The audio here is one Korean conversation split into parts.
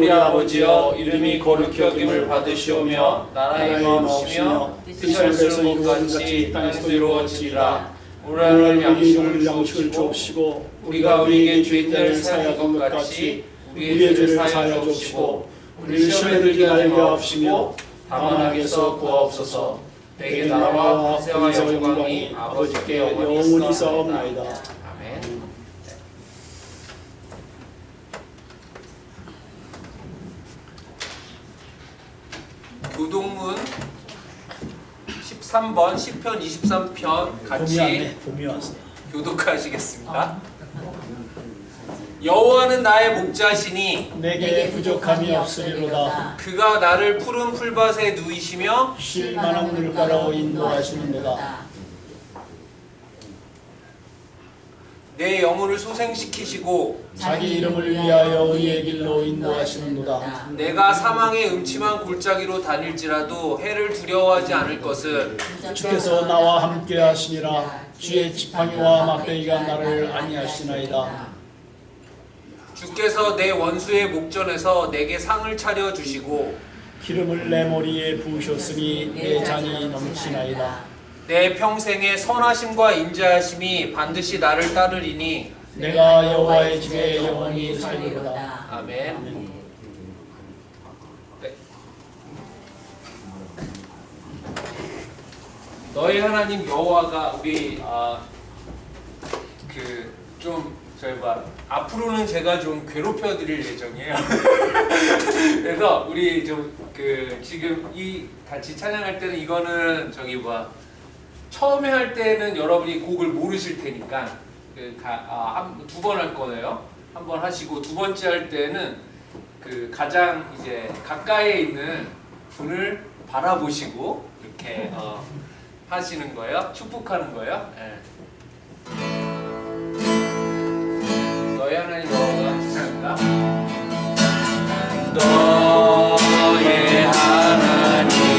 우리 아버지여 이름이 거룩히 여김을 받으시오며 나라의 마음이시며 뜻이 하늘에서 이루어진 같이 땅에서 이루어지리라. 오늘날 양식을 주옵시고 우리가 우리에게 죄인들을 사하여 것 같이 우리의 죄를 사하여 주옵시고 우리를 시험에 들게 하여 하옵시며 다만 악에서 구하옵소서. 내게 나라와 권세와 영광이 아버지께 영원히 있사옵나이다. 아멘. 교동문 13번 시편 23편 같이 교독하시겠습니다. 여호와는 나의 목자시니 내게 부족함이 없으리로다. 그가 나를 푸른 풀밭에 누이시며 쉴 만한 물가로 인도하시는도다. 내 영혼을 소생시키시고 자기 이름을 위하여 의의 길로 인도하시는도다. 내가 사망의 음침한 골짜기로 다닐지라도 해를 두려워하지 않을 것은 주께서 나와 함께 하시니라. 주의 지팡이와 막대기가 나를 안위하시나이다. 주께서 내 원수의 목전에서 내게 상을 차려 주시고 기름을 내 머리에 부으셨으니 내 잔이 넘치나이다. 내 평생의 선하심과 인자하심이 반드시 나를 따르리니 내가 여호와의 집에 영원히 살리로다. 아멘. 네. 너희 하나님 여호와가 우리 앞으로는 제가 좀 괴롭혀 드릴 예정이에요. 그래서 우리 좀 지금 이 같이 찬양할 때는 이거는 처음에 할 때는 여러분이 곡을 모르실 테니까 두 번 할 거예요. 한 번 하시고 두 번째 할 때는 가장 이제 가까이에 있는 분을 바라보시고 이렇게 하시는 거예요. 축복하는 거예요. 네. 너희 하나님 여호와가 시작합니다. 너의 하나님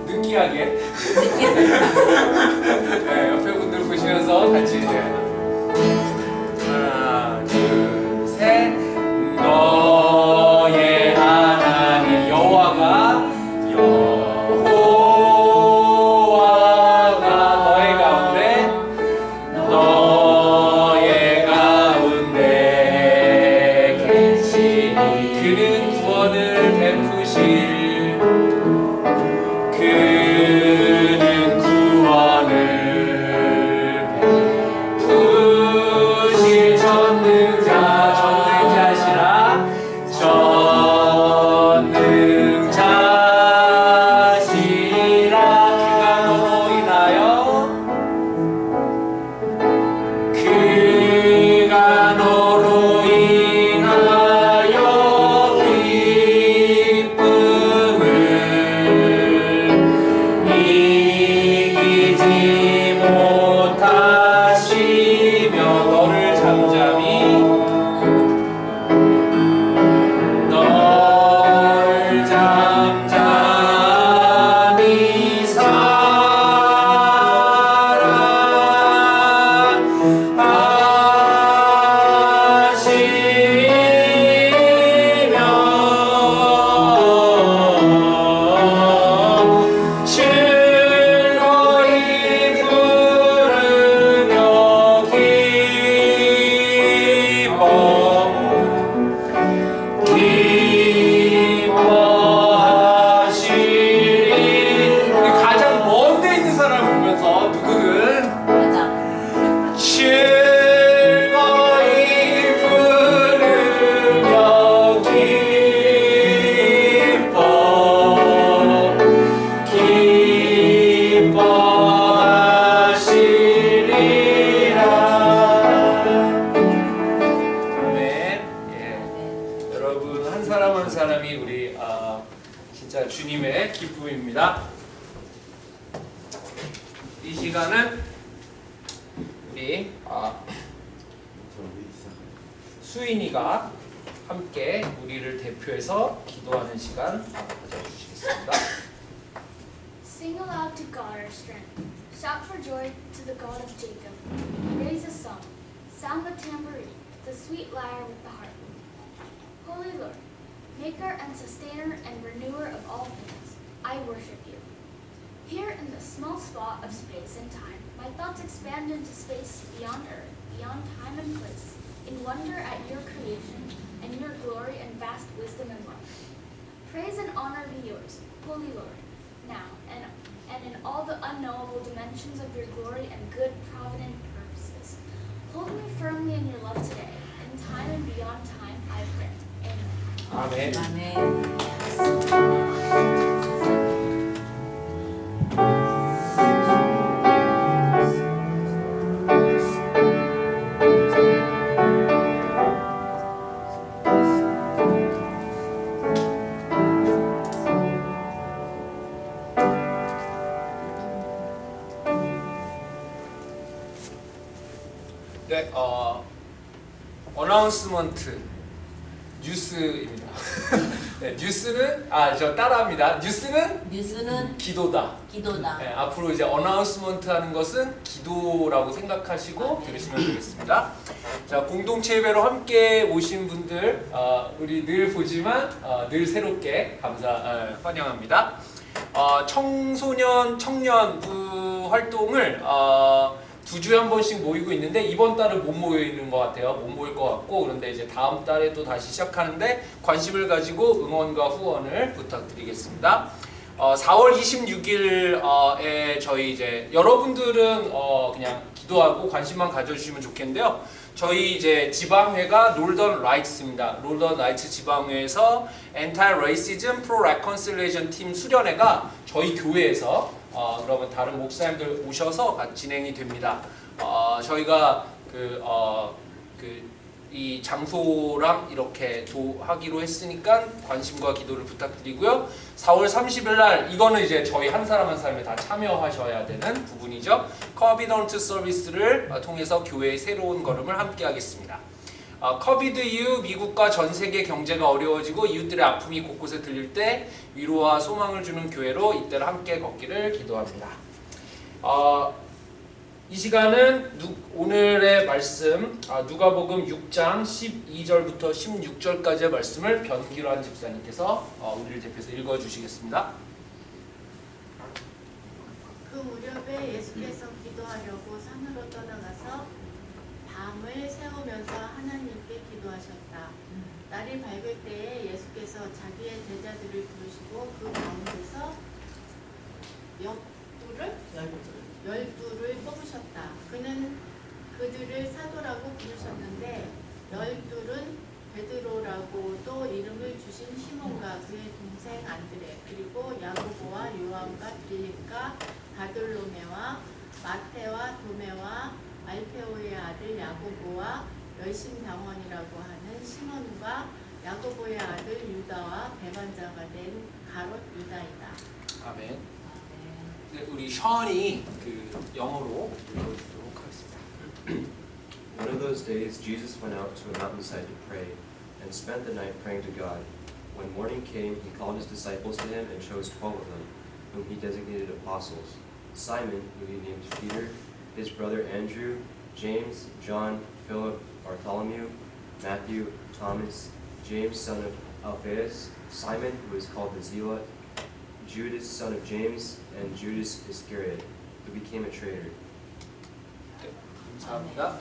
느끼하게 네, 옆에 분들 보시면서 같이 하나 둘 셋 너의 하나님 여호와가 너의 가운데 계시니 그는 구원을 베푸실 기쁨입니다. 이 시간은 우리 수인이가 함께 우리를 대표해서 기도하는 시간 가져주시겠습니다. Sing aloud to God our strength. Shout for joy to the God of Jacob. Raise a song. Sound the tambourine, the sweet lyre with the harp. Holy Lord, maker and sustainer and renewer of all things, I worship you. Here in this small spot of space and time, my thoughts expand into space beyond earth, beyond time and place, in wonder at your creation and your glory and vast wisdom and love. Praise and honor be yours, Holy Lord, now and in all the unknowable dimensions of your glory and good provident purposes. Hold me firmly in your love today. In time and beyond time, I pray. Amen. 아멘. 네, 어나운스먼트 뉴스입니다. 네, 뉴스는 저 따라합니다. 뉴스는 기도다. 네, 앞으로 이제 어나운스먼트 하는 것은 기도라고 생각하시고 들으시면 되겠습니다. 자, 공동체 예배로 함께 오신 분들 우리 늘 보지만 늘 새롭게 환영합니다. 청소년 청년부 활동을 2주에 한 번씩 모이고 있는데 이번 달은 못 모이는 것 같아요. 못 모일 것 같고, 그런데 이제 다음 달에 또 다시 시작하는데 관심을 가지고 응원과 후원을 부탁드리겠습니다. 4월 26일에 저희 이제 여러분들은 그냥 기도하고 관심만 가져주시면 좋겠는데요. 저희 이제 지방회가 롤던 라이츠입니다. 롤던 라이츠 지방회에서 Anti Racism Pro Reconciliation 팀 수련회가 저희 교회에서 그러면 다른 목사님들 오셔서 같이 진행이 됩니다. 저희가 이 장소랑 이렇게 하기로 했으니까 관심과 기도를 부탁드리고요. 4월 30일 날 이거는 이제 저희 한 사람 한 사람이 다 참여하셔야 되는 부분이죠. 커비넌트 서비스를 통해서 교회의 새로운 걸음을 함께 하겠습니다. 코비드 이후 미국과 전 세계 경제가 어려워지고 이웃들의 아픔이 곳곳에 들릴 때 위로와 소망을 주는 교회로 이때를 함께 걷기를 기도합니다. 이 시간은 오늘의 말씀 누가복음 6장 12절부터 16절까지의 말씀을 변기란 집사님께서 우리를 대표해서 읽어주시겠습니다. 그 무렵에 예수께서 기도하려고 산으로 떠나가서 밤을 새우면서 하나님께 기도하셨다. 날이 밝을 때에 예수께서 자기의 제자들을 부르시고 그 가운데서 열두를 뽑으셨다. 그는 그들을 사도라고 부르셨는데 열둘은 베드로라고도 이름을 주신 시몬과 그의 동생 안드레, 그리고 야고보와 요한과 빌립과 바돌로메와 마테와 도메와 알페오의 아들 야고보와 열심당원이라고 하는 시몬과 야고보의 아들 유다와 배반자가 된 가롯 유다이다. 아멘. 네, 우리 션이 영어로 읽어주도록 하겠습니다. One of those days, Jesus went out to a mountainside to pray, and spent the night praying to God. When morning came, he called his disciples to him and chose 12 of them, whom he designated apostles: Simon, who he named Peter, his brother Andrew, James, John, Philip, Bartholomew, Matthew, Thomas, James son of Alphaeus, Simon, who is called the Zealot, Judas son of James, and Judas Iscariot, who became a traitor. 네, 감사합니다.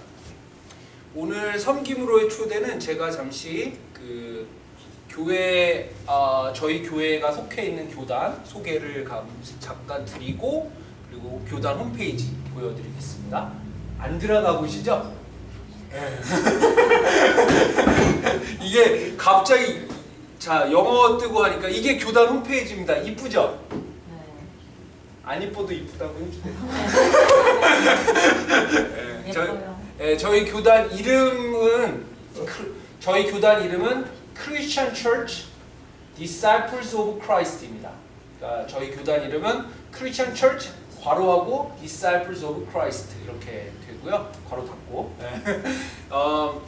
오늘 섬김으로의 초대는 제가 잠시 교회 저희 교회가 속해 있는 교단 소개를 잠깐 드리고, 그리고 교단 홈페이지 보여드리겠습니다. 안 들어가 보시죠? 네. 이게 갑자기 영어 뜨고 하니까 이게 교단 홈페이지입니다. 이쁘죠? 안 이뻐도 이쁘다고 해주세요. 저희 교단 이름은 Christian Church Disciples of Christ입니다. 그러니까 저희 교단 이름은 Christian Church 괄호하고 Disciples of Christ 이렇게 되고요. 괄호 닫고.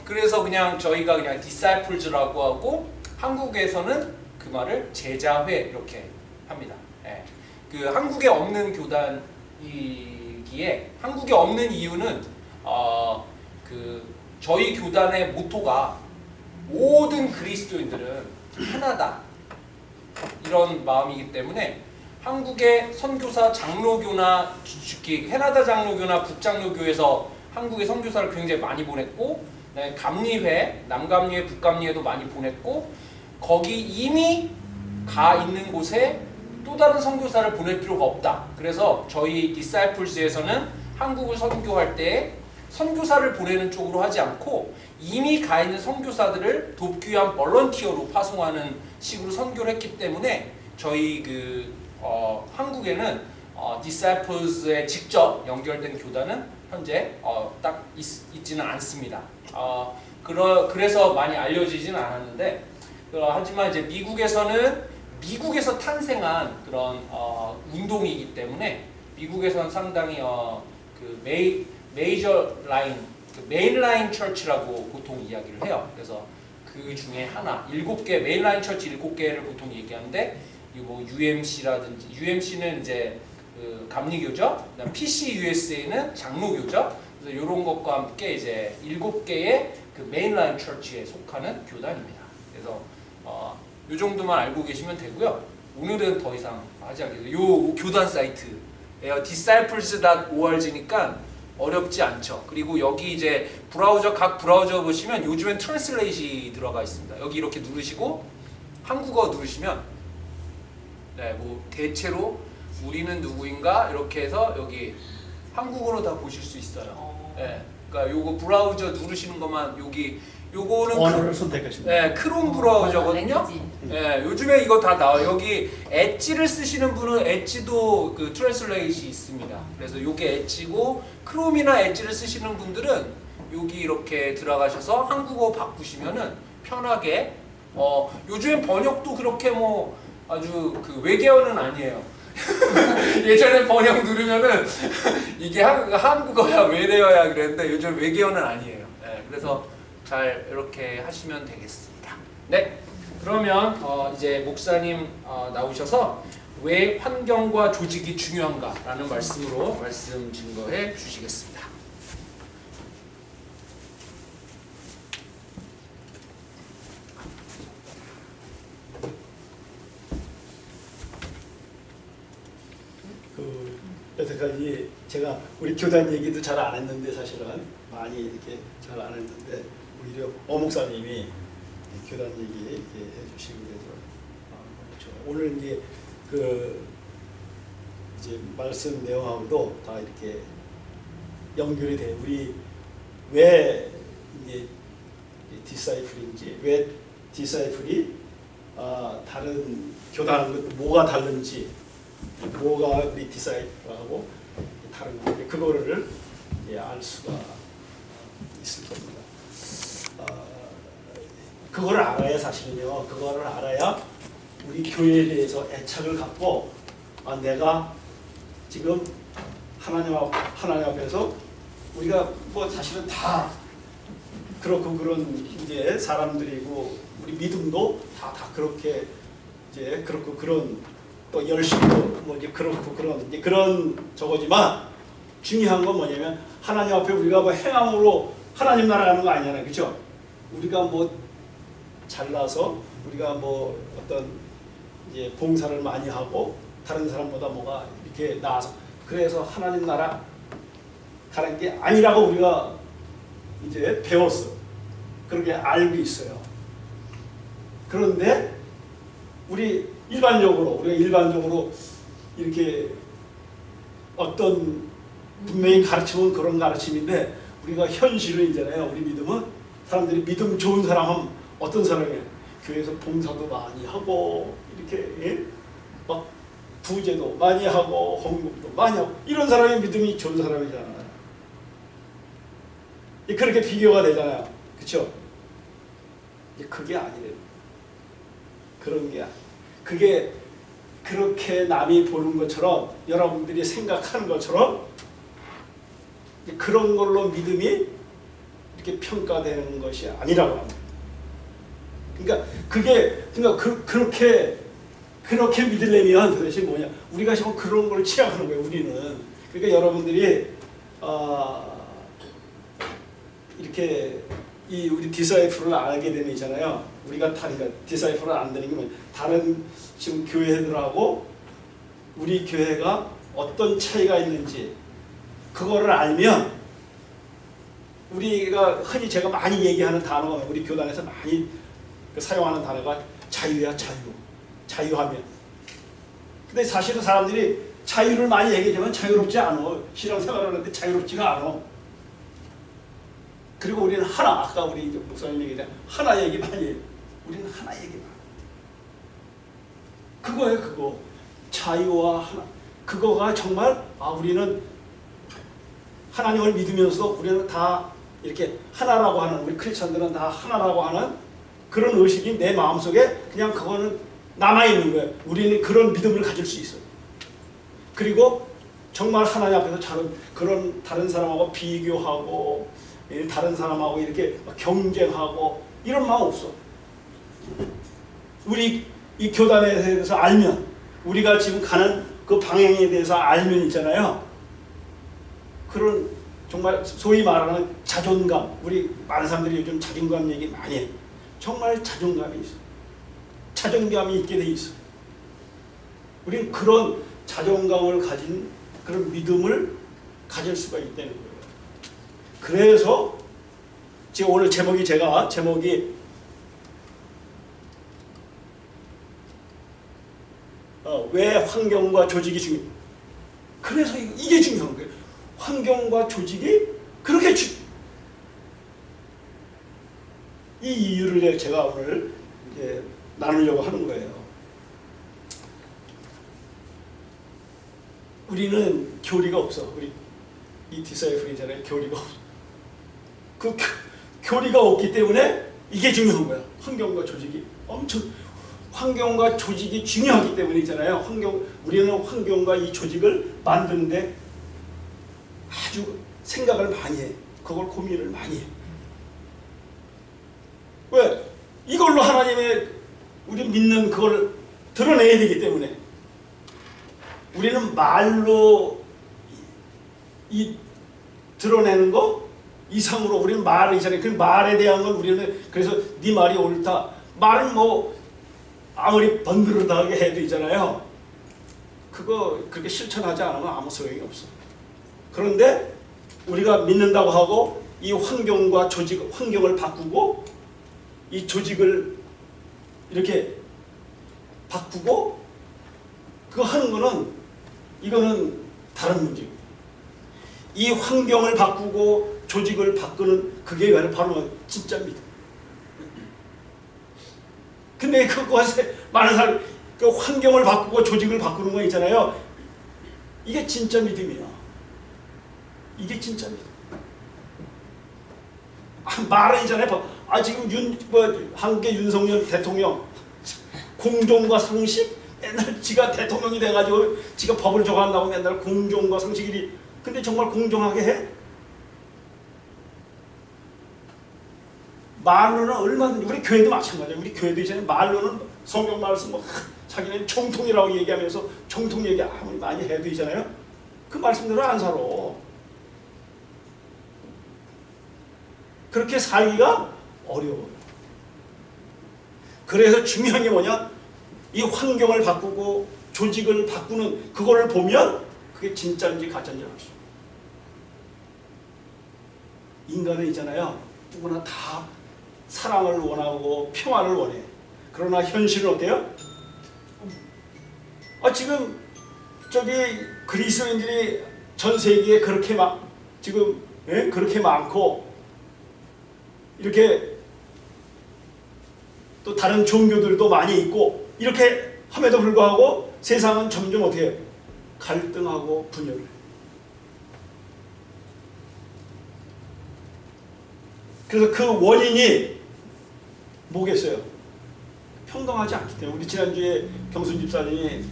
그래서 그냥 저희가 그냥 Disciples라고 하고 한국에서는 그 말을 제자회 이렇게 합니다. 예. 그 한국에 없는 교단이기에 한국에 없는 이유는 그 저희 교단의 모토가 모든 그리스도인들은 하나다 이런 마음이기 때문에 한국의 선교사 장로교나 특히 캐나다 장로교나 북장로교에서 한국의 선교사를 굉장히 많이 보냈고 감리회, 남감리회, 북감리회도 많이 보냈고 거기 이미 가 있는 곳에 또 다른 선교사를 보낼 필요가 없다. 그래서 저희 디사이플스에서는 한국을 선교할 때 선교사를 보내는 쪽으로 하지 않고 이미 가 있는 선교사들을 돕기 위한 볼런티어로 파송하는 식으로 선교를 했기 때문에 저희 한국에는 디사이플스에 직접 연결된 교단은 현재 딱 있지는 않습니다. 그래서 많이 알려지지는 않았는데 하지만 이제 미국에서 탄생한 그런 운동이기 때문에 미국에서는 상당히 그 메이저 라인, 메인라인 처치라고 보통 이야기를 해요. 그래서 그 중에 하나, 7개 메인라인 처치 7개를 보통 얘기하는데 뭐 UMC라든지 UMC는 이제 그 감리교죠. 그다음 PCUSA는 장로교죠. 그래서 이런 것과 함께 이제 7개의 그 메인라인 처치에 속하는 교단입니다. 그래서 이 정도만 알고 계시면 되고요. 오늘은 더 이상 하지 않겠습니다. 요 교단 사이트예요. disciples.org니까 어렵지 않죠. 그리고 여기 이제 각 브라우저 보시면 요즘엔 트랜슬레이션이 들어가 있습니다. 여기 이렇게 누르시고 한국어 누르시면 뭐 대체로 우리는 누구인가 이렇게 해서 여기 한국어로 다 보실 수 있어요. 그러니까 요거 브라우저 누르시는 것만 요거는 언어를 선택하시면 크롬 브라우저거든요. 요즘에 이거 다 나와요. 여기 엣지를 쓰시는 분은 엣지도 그 트랜슬레이션이 있습니다. 그래서 요게 엣지고 크롬이나 엣지를 쓰시는 분들은 여기 이렇게 들어가셔서 한국어 바꾸시면은 편하게 요즘엔 번역도 그렇게 뭐 아주 그 외계어는 아니에요. 예전에 번역 누르면은 이게 한국어야 외래어야 그랬는데 요즘 외계어는 아니에요. 그래서 잘 이렇게 하시면 되겠습니다. 네, 그러면 이제 목사님 나오셔서 왜 환경과 조직이 중요한가라는 말씀으로 말씀 증거해 주시겠습니다. 여태까지 제가 우리 교단 얘기도 잘 안 했는데 사실은 많이 이렇게 잘 안 했는데 오히려 목사님이 교단 얘기 이렇게 해주시고 그래서 그렇죠. 오늘 이제 이제 말씀 내용하고도 다 이렇게 연결이 돼. 우리 왜 이제 디사이플인지 왜 디사이플이 다른 교단하고 뭐가 다른지. 뭐가 우리 디사이플하고 다른 건지 그거를 알 수가 있을 겁니다. 그걸 알아야 사실은요. 그거를 알아야 우리 교회에 대해서 애착을 갖고 내가 지금 하나님 앞에서 우리가 뭐 사실은 다 그렇고 그런 이제 사람들이고 우리 믿음도 다 그렇게 이제 그렇고 그런 또 열심히도 뭐 이제 그렇고 그런 이제 그런 저거지만 중요한 건 뭐냐면 하나님 앞에 우리가 뭐 행함으로 하나님 나라 가는 거 아니잖아요, 그렇죠? 우리가 뭐 잘나서 우리가 뭐 어떤 이제 봉사를 많이 하고 다른 사람보다 뭐가 이렇게 나아서 그래서 하나님 나라 가는 게 아니라고 우리가 이제 배웠어. 그렇게 알고 있어요. 그런데 우리가 일반적으로 이렇게 어떤 분명히 가르침은 그런 가르침인데 우리가 현실은 있잖아요. 우리 믿음은 사람들이 믿음 좋은 사람은 어떤 사람이에요? 교회에서 봉사도 많이 하고 이렇게 막 부제도 많이 하고 헌금도 많이 하고 이런 사람이 믿음이 좋은 사람이잖아요. 그렇게 비교가 되잖아요. 그렇죠? 그게 아니래요. 그런 게 그게 그렇게 남이 보는 것처럼 여러분들이 생각하는 것처럼 그런 걸로 믿음이 이렇게 평가되는 것이 아니라고 합니다. 그러니까 그렇게 믿으려면 도대체 뭐냐? 우리가 지금 그런 걸 취하는 거예요. 우리는. 그러니까 여러분들이 이렇게 우리 디사이플을 알게 되면 있잖아요. 우리가 그러니까 디사이플을 안 되는 게 뭐냐? 다른 지금 교회들하고 우리 교회가 어떤 차이가 있는지 그거를 알면 우리가 흔히 제가 많이 얘기하는 단어가 우리 교단에서 많이 사용하는 단어가 자유야, 자유하면. 근데 사실은 사람들이 자유를 많이 얘기하지만 자유롭지 않아. 신앙생활을 하는데 자유롭지가 않아. 그리고 우리는 하나, 아까 우리 목사님 얘기했잖아요. 하나 얘기 많이 해요. 우리는 하나 얘기만. 그거예요, 그거. 자유와 하나. 그거가 정말 우리는 하나님을 믿으면서 우리는 다 이렇게 하나라고 하는, 우리 크리스천들은 다 하나라고 하는 그런 의식이 내 마음속에 그냥 그거는 남아있는 거예요. 우리는 그런 믿음을 가질 수 있어요. 그리고 정말 하나님 앞에서 그런 다른 사람하고 비교하고 다른 사람하고 이렇게 경쟁하고 이런 마음 없어. 우리 이 교단에 대해서 알면, 우리가 지금 가는 그 방향에 대해서 알면 있잖아요. 그런 정말 소위 말하는 자존감, 우리 많은 사람들이 요즘 자존감 얘기 많이 해요. 정말 자존감이 있어. 자존감이 있게 돼 있어. 우리는 그런 자존감을 가진 그런 믿음을 가질 수가 있다는 거예요. 그래서 지금 오늘 제목이 왜 환경과 조직이 중요해. 그래서 이게 중요한 거예요. 환경과 조직이 그렇게 이 이유를 제가 오늘 이제 나누려고 하는 거예요. 우리는 교리가 없어. 우리 이 디사이플이잖아요. 교리가 없어. 그 교리가 없기 때문에 이게 중요한 거야. 환경과 조직이 환경과 조직이 중요하기 때문이잖아요. 우리는 환경과 이 조직을 만드는데 아주 생각을 많이 해. 그걸 고민을 많이 해. 왜? 이걸로 하나님의 우리 믿는 그걸 드러내야 되기 때문에. 우리는 말로 드러내는 거 이상으로 우리는 말이잖아요. 그 말에 대한 건 우리는 그래서 네 말이 옳다. 말은 뭐 아무리 번들어다하게 해도 있잖아요. 그거 그렇게 실천하지 않으면 아무 소용이 없어. 그런데 우리가 믿는다고 하고 이 환경과 환경을 바꾸고 이 조직을 이렇게 바꾸고 그거 하는 거는 이거는 다른 문제입니다. 이 환경을 바꾸고 조직을 바꾸는 그게 바로 진짜 믿음. 근데 그것에 많은 사람이 그 환경을 바꾸고 조직을 바꾸는 거 있잖아요. 이게 진짜 믿음이야. 이게 진짜 믿음. 말은 있잖아요. 지금 한국의 윤석열 대통령 공정과 상식 맨날 지가 대통령이 돼가지고 지가 법을 정한다고 맨날 공정과 상식이 근데 정말 공정하게 해? 말로는 얼마든지 우리 교회도 마찬가지야. 우리 교회도 이제 말로는 성경 말씀 자기는 정통이라고 얘기하면서 정통 얘기 아무리 많이 해도 있잖아요. 그 말씀대로 안 살아. 그렇게 살기가 어려워요. 그래서 중요한 게 뭐냐? 이 환경을 바꾸고 조직을 바꾸는 그거를 보면 그게 진짜인지 가짜인지 알 수 있어요. 인간은 있잖아요. 누구나 다 사랑을 원하고 평화를 원해. 그러나 현실은 어때요? 지금 그리스도인들이 전 세계에 그렇게 지금 그렇게 많고 이렇게 또 다른 종교들도 많이 있고 이렇게 함에도 불구하고 세상은 점점 어떻게 해요? 갈등하고 분열을 해요. 그래서 그 원인이 뭐겠어요? 평등하지 않기 때문에. 우리 지난주에 경순 집사님이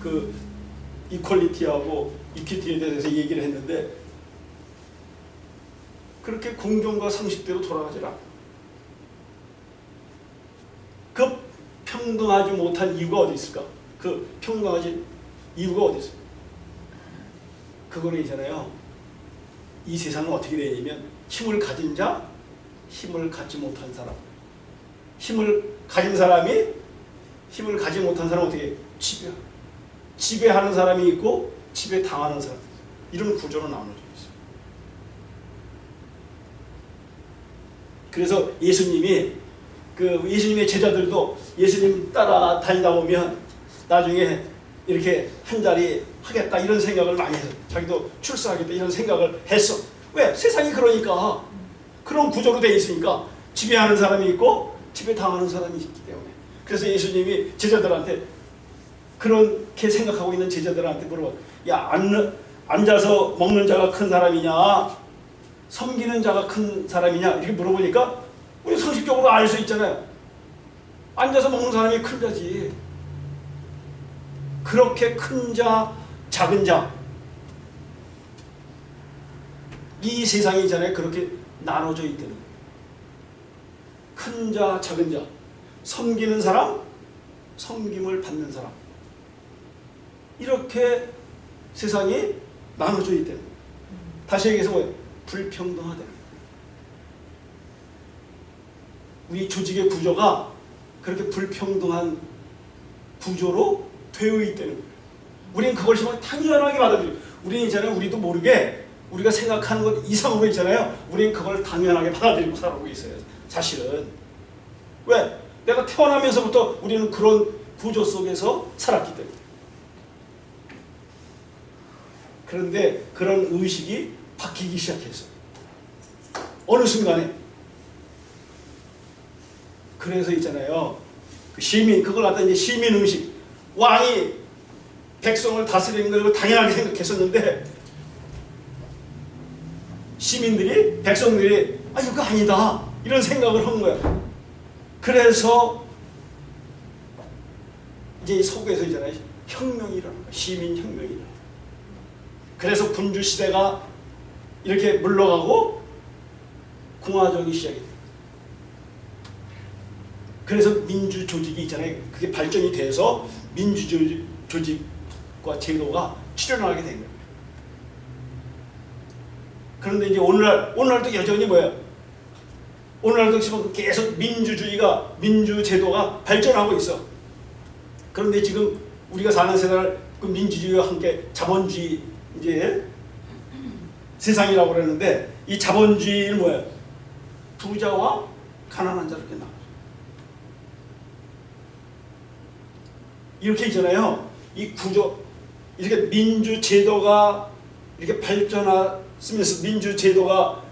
그 이퀄리티하고 이퀴티에 대해서 얘기를 했는데 그렇게 공정과 상식대로 돌아가질 않아. 그 평등하지 못한 이유가 어디 있을까? 그 평등하지 이유가 어디 있을까? 그거는 있잖아요. 이 세상은 어떻게 되냐면 힘을 가진 자, 힘을 갖지 못한 사람. 힘을 가진 사람이 힘을 가지 못한 사람은 어떻게 지배하는 사람이 있고 지배당하는 사람. 이런 구조로 나눠져 있어요. 그래서 예수님의 제자들도 예수님 따라다니다 보면 나중에 이렇게 한 자리 하겠다 이런 생각을 많이 해서 자기도 출세하겠다 이런 생각을 했어. 왜? 세상이 그러니까 그런 구조로 돼 있으니까 지배하는 사람이 있고 지배당하는 사람이 있기 때문에. 그래서 예수님이 제자들한테 그렇게 생각하고 있는 제자들한테 물어봐. 야, 앉아서 먹는 자가 큰 사람이냐 섬기는 자가 큰 사람이냐 이렇게 물어보니까 우리 상식적으로 알 수 있잖아요. 앉아서 먹는 사람이 큰 자지. 그렇게 큰 자, 작은 자. 이 세상이 있잖아요. 그렇게 나눠져 있다는 거예요. 큰 자, 작은 자. 섬기는 사람, 섬김을 받는 사람. 이렇게 세상이 나눠져 있다는 거예요. 다시 얘기해서 뭐예요? 불평등하다는 거예요. 우리 조직의 구조가 그렇게 불평등한 구조로 되어 있다는 거예요. 우리는 그걸 당연하게 받아들여요. 우리는 있잖아요. 우리도 모르게 우리가 생각하는 것 이상으로 있잖아요. 우리는 그걸 당연하게 받아들이고 살아오고 있어요. 사실은. 왜? 내가 태어나면서부터 우리는 그런 구조 속에서 살았기 때문에. 그런데 그런 의식이 바뀌기 시작했어요. 어느 순간에. 그래서 있잖아요. 그 시민, 그걸 갖다 이제 시민의식. 왕이 백성을 다스리는 걸 당연하게 생각했었는데 시민들이, 백성들이 이거 아니다. 이런 생각을 한 거야. 그래서 이제 속에서 있잖아요. 혁명이 일어난 거야. 시민혁명이 일어난 거야. 그래서 군주시대가 이렇게 물러가고 공화정이 시작이 돼요. 그래서 민주조직이 있잖아요. 그게 발전이 돼서 민주조직과 제도가 출현하게 된 거예요. 그런데 이제 오늘날도 여전히 뭐예요? 오늘날도 지금 계속 민주제도가 발전하고 있어. 그런데 지금 우리가 사는 세상을 그 민주주의와 함께 자본주의 이제 세상이라고 그러는데 이 자본주의는 뭐예요? 부자와 가난한 자 이렇게 나눠. 이렇게 있잖아요. 이 구조 이렇게 민주제도가 이렇게 발전하면서 민주제도가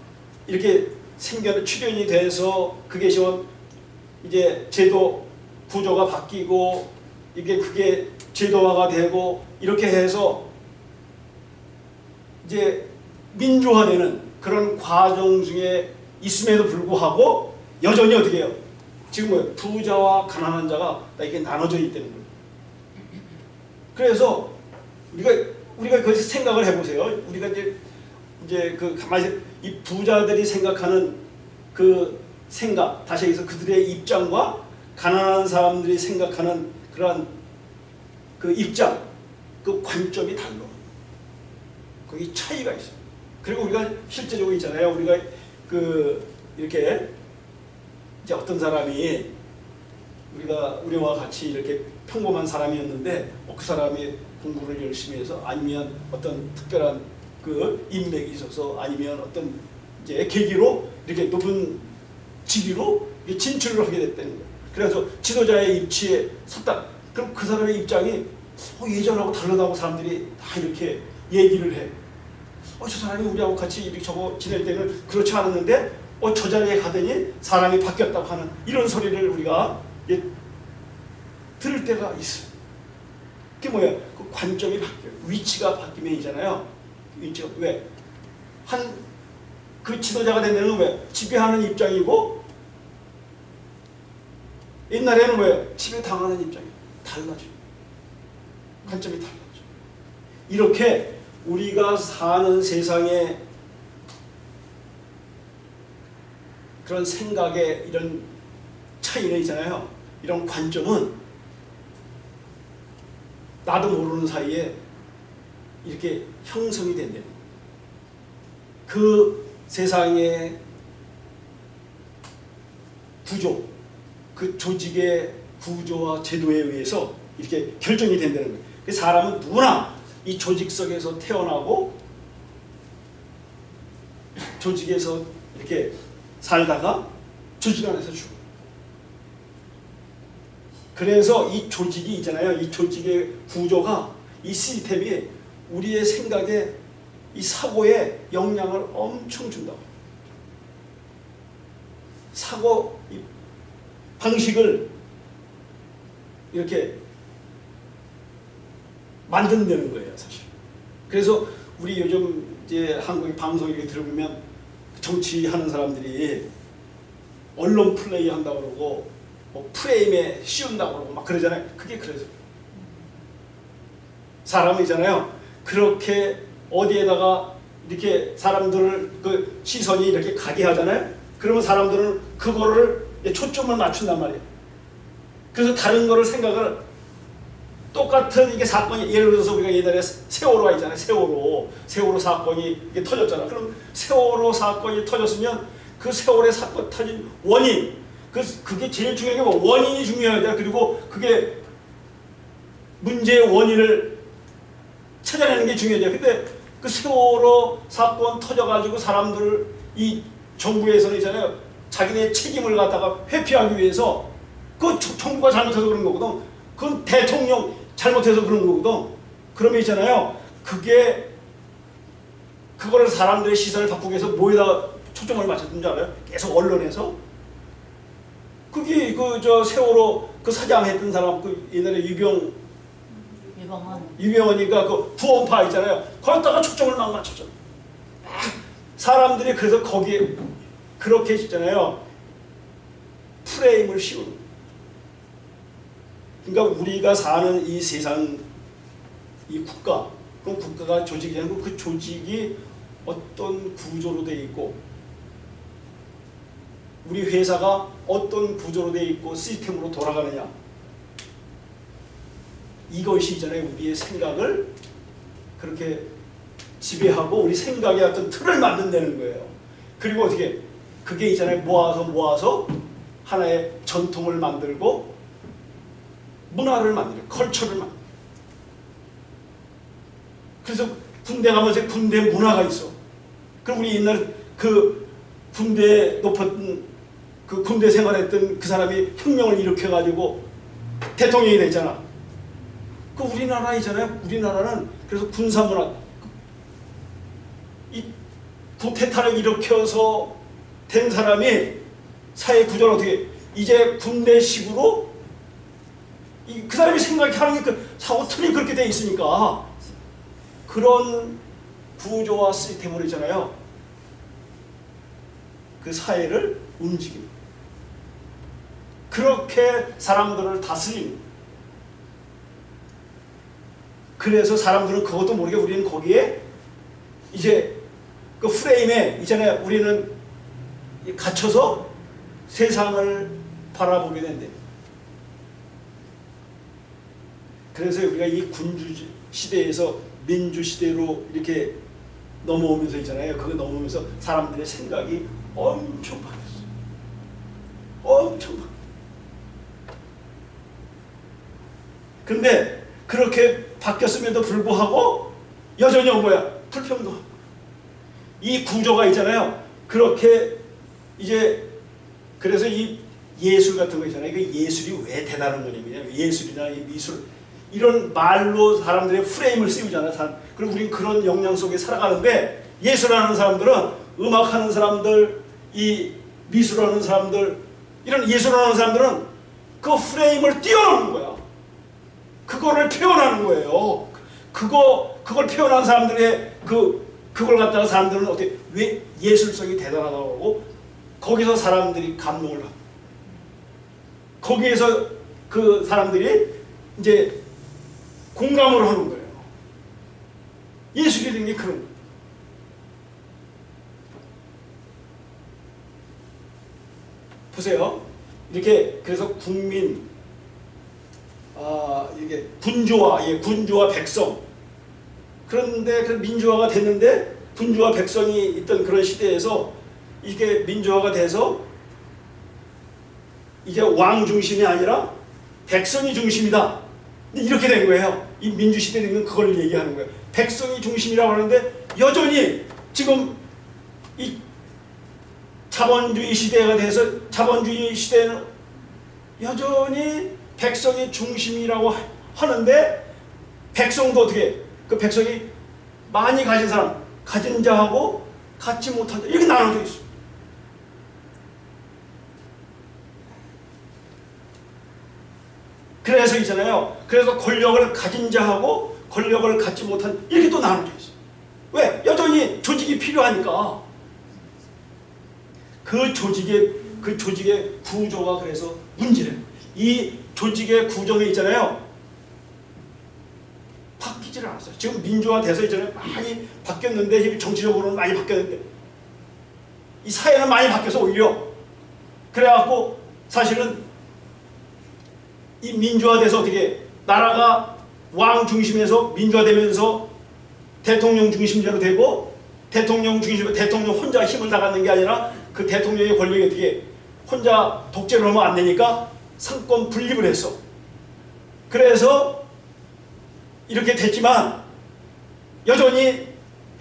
이렇게 출현이 돼서 그게 이제 제도 구조가 바뀌고 그게 제도화가 되고 이렇게 해서 이제 민주화되는 그런 과정 중에 있음에도 불구하고 여전히 어떻게 해요? 지금 뭐예요? 부자와 가난한 자가 이게 나눠져 있다는 거예요. 그래서 우리가 거기서 생각을 해보세요. 우리가 이제 그 가만히 이 부자들이 생각하는 그 생각, 다시 얘기해서 그들의 입장과 가난한 사람들이 생각하는 그러한 그 입장, 그 관점이 달라. 거기 차이가 있어요. 그리고 우리가 실제적으로 있잖아요. 우리가 이렇게 이제 어떤 사람이 우리와 같이 이렇게 평범한 사람이었는데 그 사람이 공부를 열심히 해서 아니면 어떤 특별한 그 인맥이 있어서 아니면 어떤 이제 계기로 이렇게 높은 직위로 진출을 하게 됐다는 거예요. 그래서 지도자의 입지에 섰다. 그럼 그 사람의 입장이 예전하고 다르다고 사람들이 다 이렇게 얘기를 해. 저 사람이 우리하고 같이 이렇게 저거 지낼 때는 그렇지 않았는데 저 자리에 가더니 사람이 바뀌었다고 하는 이런 소리를 우리가 들을 때가 있어요. 그게 뭐야? 그 관점이 바뀌어요. 위치가 바뀌면이잖아요. 위치가 왜? 그 지도자가 된 데는 왜? 지배하는 입장이고 옛날에는 뭐예요? 지배당하는 입장이에요. 달라져요. 관점이 달라져. 이렇게 우리가 사는 세상에 그런 생각의 이런 차이는 있잖아요. 이런 관점은 나도 모르는 사이에 이렇게 형성이 된다는 거예요. 그 세상의 구조, 그 조직의 구조와 제도에 의해서 이렇게 결정이 된다는 거예요. 그 사람은 누구나 이 조직 속에서 태어나고 조직에서 이렇게 살다가 조직 안에서 죽어. 그래서 이 조직이 있잖아요. 이 조직의 구조가, 이 시스템이 우리의 생각에, 이 사고에 영향을 엄청 준다고. 사고 방식을 이렇게 만든다는 거예요, 사실. 그래서 우리 요즘 이제 한국의 방송 이렇게 들어보면 정치하는 사람들이 언론 플레이 한다고 그러고 뭐 프레임에 씌운다고 그러고 막 그러잖아요. 그게 그래서 사람은 있잖아요. 그렇게 어디에다가 이렇게 사람들을 그 시선이 이렇게 가게 하잖아요. 그러면 사람들은 그거를 초점을 맞춘단 말이에요. 그래서 다른 거를 생각을 똑같은 이게 사건이, 예를 들어서 우리가 옛날에 세월호가 있잖아요. 세월호 사건이 이게 터졌잖아. 그럼 세월호 사건이 터졌으면 그 세월의 사건 터진 원인, 그게 제일 중요한 게 뭐 원인이 중요하다. 그리고 그게 문제의 원인을 찾아내는 게 중요하죠. 근데 그 세월호 사건 터져가지고 사람들, 이 정부에서는 있잖아요. 자기네 책임을 갖다가 회피하기 위해서 그 정부가 잘못해서 그런 거거든. 그건 대통령 잘못해서 그런 거거든. 그러면 있잖아요. 그거를 사람들의 시선을 바꾸기 위해서 뭐에다가 초점을 맞췄는 줄 알아요? 계속 언론에서. 그게 세월호 그 사장했던 사람, 그 옛날에 유병헌이가 그 구원파 있잖아요. 거기다가 초점을 막 맞췄잖아요. 사람들이 그래서 거기에 그렇게 있잖아요. 프레임을 씌우는. 그러니까 우리가 사는 이 세상, 이 국가, 그럼 국가가 조직이 아니고 그 조직이 어떤 구조로 되어 있고, 우리 회사가 어떤 구조로 되어 있고 시스템으로 돌아가느냐, 이것이 있잖아요. 우리의 생각을 그렇게 지배하고 우리 생각의 어떤 틀을 만든다는 거예요. 그리고 어떻게 그게 있잖아요. 모아서 하나의 전통을 만들고 문화를 만들어요. 컬처를 만들어요. 그래서 군대 가면서 군대 문화가 있어. 그럼 우리 옛날 그 군대에 높았던, 그 군대 생활했던 그 사람이 혁명을 일으켜가지고 대통령이 됐잖아. 그 우리나라 있잖아요. 우리나라는 그래서 군사 문화, 이 쿠데타를 일으켜서 된 사람이 사회 구조를 어떻게, 이제 군대식으로 그 사람이 생각하는 게 그 사고 틀이 그렇게 돼 있으니까 그런 구조와 시스템으로 있잖아요. 그 사회를 움직이는, 그렇게 사람들을 다스리는. 그래서 사람들은 그것도 모르게 우리는 거기에 이제 그 프레임에 있잖아요. 우리는 갇혀서 세상을 바라보게 된대. 그래서 우리가 이 군주 시대에서 민주 시대로 이렇게 넘어오면서 있잖아요. 그거 넘어오면서 사람들의 생각이 엄청 바뀌었어요. 엄청 바뀌었어요. 근데 그렇게 바뀌었음에도 불구하고 여전히 불평등하고 이 구조가 있잖아요. 그렇게 이제 그래서 이 예술 같은 거 있잖아요. 그 예술이 왜 대단한 거냐면, 예술이나 이 미술, 이런 말로 사람들의 프레임을 씌우잖아요. 그리고 우리는 그런 영향 속에 살아가는데, 예술하는 사람들은, 음악하는 사람들, 이 미술하는 사람들, 이런 예술하는 사람들은 그 프레임을 뛰어넘는 거야. 그거를 표현하는 거예요. 그걸 표현한 사람들의 그걸 갖다가 사람들은 어떻게, 왜 예술성이 대단하다고 하고, 거기서 사람들이 감동을 받고, 거기에서 그 사람들이 이제 공감을 하는 거예요. 예술이라는 게 그런 거예요. 보세요. 이렇게 그래서 국민, 이게 군주와 백성. 그런데 그 민주화가 됐는데 군주와 백성이 있던 그런 시대에서 이게 민주화가 돼서 이제 왕 중심이 아니라 백성이 중심이다. 이렇게 된 거예요. 이 민주 시대는 그걸 얘기하는 거예요. 백성이 중심이라고 하는데 여전히 지금 이 자본주의 시대가 돼서 자본주의 시대는 여전히 백성이 중심이라고 하는데 백성도 어떻게 그 백성이 많이 가진 사람, 가진 자하고 갖지 못한 자 이렇게 나눠져 있어요. 그래서 있잖아요. 그래서 권력을 가진 자하고 권력을 갖지 못한 이렇게 또 나눠져 있어요. 왜? 여전히 조직이 필요하니까. 그 조직의 구조가 그래서 문제래요. 이 조직의 구조에 있잖아요. 바뀌지를 않았어요. 지금 민주화돼서 있잖아요. 많이 바뀌었는데 정치적으로는 많이 바뀌었는데 이 사회는 많이 바뀌어서 오히려 그래갖고 사실은 이 민주화돼서 어떻게 나라가 왕 중심에서 민주화되면서 대통령 중심제로 되고 대통령 혼자 힘을 다 갖는 게 아니라 그 대통령의 권력이 어떻게 혼자 독재로 하면 안 되니까 상권 분립을 했어. 그래서 이렇게 됐지만 여전히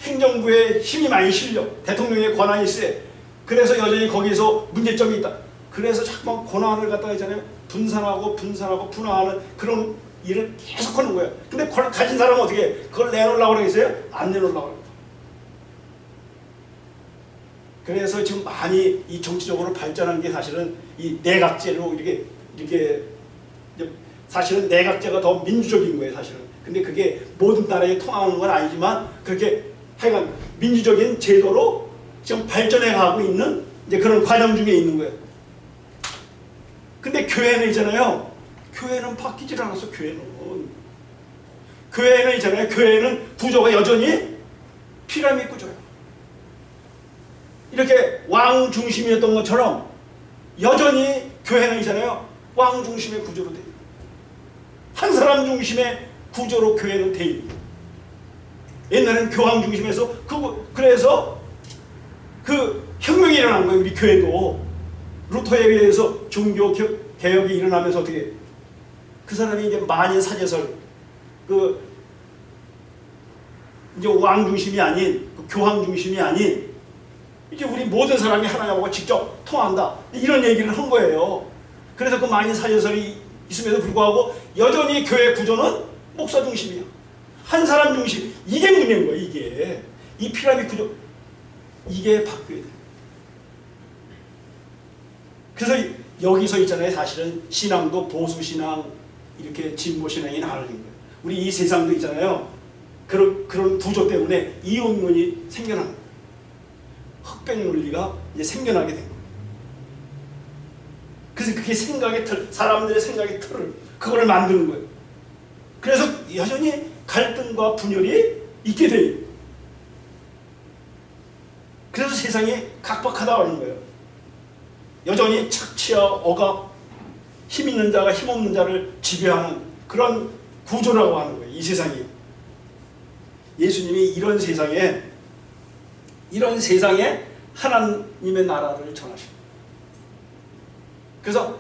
행정부에 힘이 많이 실려. 대통령의 권한이 세. 그래서 여전히 거기서 문제점이 있다. 그래서 자꾸만 권한을 갖다가 있잖아요. 분산하고 분화하는 그런 일을 계속 하는 거예요. 근데 가진 사람은 어떻게 그걸 내놓으려고 그러겠어요? 안 내놓으려고 그래요. 그래서 지금 많이 이 정치적으로 발전한 게 사실은 이 내각제로 이렇게 사실은 내각제가 더 민주적인 거예요, 사실은. 근데 그게 모든 나라에 통하는 건 아니지만 그렇게 하여간 민주적인 제도로 지금 발전해 가고 있는 이제 그런 과정 중에 있는 거예요. 근데 교회는 있잖아요. 교회는 바뀌질 않았어, 교회는 있잖아요. 교회는 구조가 여전히 피라미드 구조예요. 이렇게 왕 중심이었던 것처럼 여전히 교회는 있잖아요. 왕 중심의 구조로 돼 있는 한 사람 중심의 구조로 교회는 돼 있는 옛날에는 교황 중심에서 그래서 그 혁명이 일어난 거예요. 우리 교회도 루터에 의해서 종교 개혁이 일어나면서 어떻게 그 사람이 이제 만인 사제설 이제 왕 중심이 아닌 교황 중심이 아닌 이제 우리 모든 사람이 하나님하고 직접 통한다 이런 얘기를 한 거예요. 그래서 그 만인 사제설이 있음에도 불구하고 여전히 교회 구조는 목사 중심이야. 한 사람 중심. 이게 문제인 거예요. 이게 이 피라미드 구조 이게 바뀌어야 돼. 그래서 여기서 있잖아요. 사실은 신앙도 보수 신앙 이렇게 진보 신앙이 나눠진 거예요. 우리 이 세상도 있잖아요. 그런 구조 때문에 이혼론이 생겨난 거예요. 흑백 논리가 이제 생겨나게 된 거예요. 그래서 그게 생각의 틀, 사람들의 생각의 틀을 그거를 만드는 거예요. 그래서 여전히 갈등과 분열이 있게 돼요. 그래서 세상이 각박하다고 하는 거예요. 여전히 착취와 억압, 힘 있는 자가 힘 없는 자를 지배하는 그런 구조라고 하는 거예요. 이 세상이. 예수님이 이런 세상에 하나님의 나라를 전하십니다. 그래서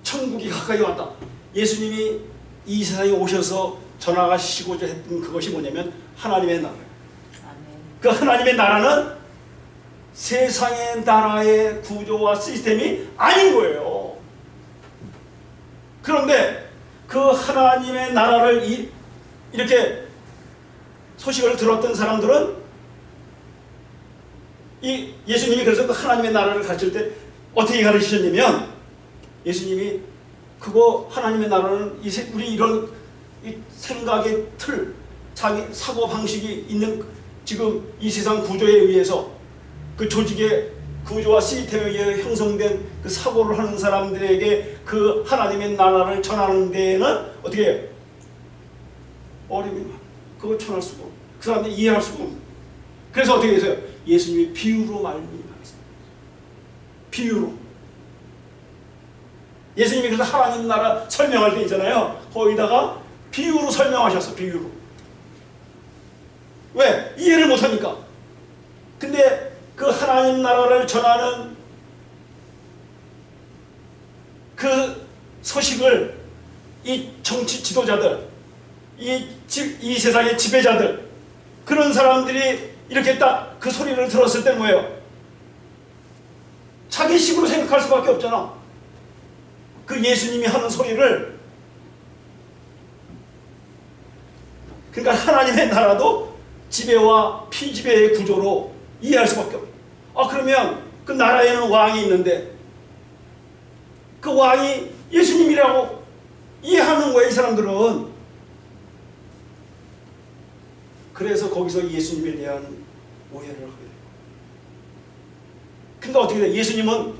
천국이 가까이 왔다. 예수님이 이 세상에 오셔서 전하시고자 했던 그것이 뭐냐면 하나님의 나라예요. 그 하나님의 나라는 세상의 나라의 구조와 시스템이 아닌 거예요. 그런데 그 하나님의 나라를 이렇게 소식을 들었던 사람들은 이 예수님이 그래서 그 하나님의 나라를 가르칠 때 어떻게 가르치셨냐면 예수님이 그거 하나님의 나라는 우리 이런 이 생각의 틀, 자기 사고 방식이 있는 지금 이 세상 구조에 의해서 그 조직의 구조와 시스템에 의해 형성된 그 사고를 하는 사람들에게 그 하나님의 나라를 전하는 데에는 어떻게 해요? 어려움이 많아. 그거 전할 수가 없고 그 사람들이 이해할 수가 없는. 그래서 어떻게 해서요? 예수님이 비유로 말씀하셨어요. 비유로. 예수님이 그래서 하나님 나라 설명할 때 있잖아요. 거기다가 비유로 설명하셨어. 비유로. 왜? 이해를 못하니까. 근데 그 하나님 나라를 전하는 그 소식을 이 정치 지도자들, 이 세상의 지배자들, 그런 사람들이 이렇게 딱 그 소리를 들었을 때 뭐예요? 자기식으로 생각할 수밖에 없잖아. 그 예수님이 하는 소리를. 그러니까 하나님의 나라도 지배와 피지배의 구조로 이해할 수밖에 없어요. 그러면 그 나라에는 왕이 있는데 그 왕이 예수님이라고 이해하는 거예요, 이 사람들은. 그래서 거기서 예수님에 대한 오해를 하게 돼요. 근데 어떻게 돼요? 예수님은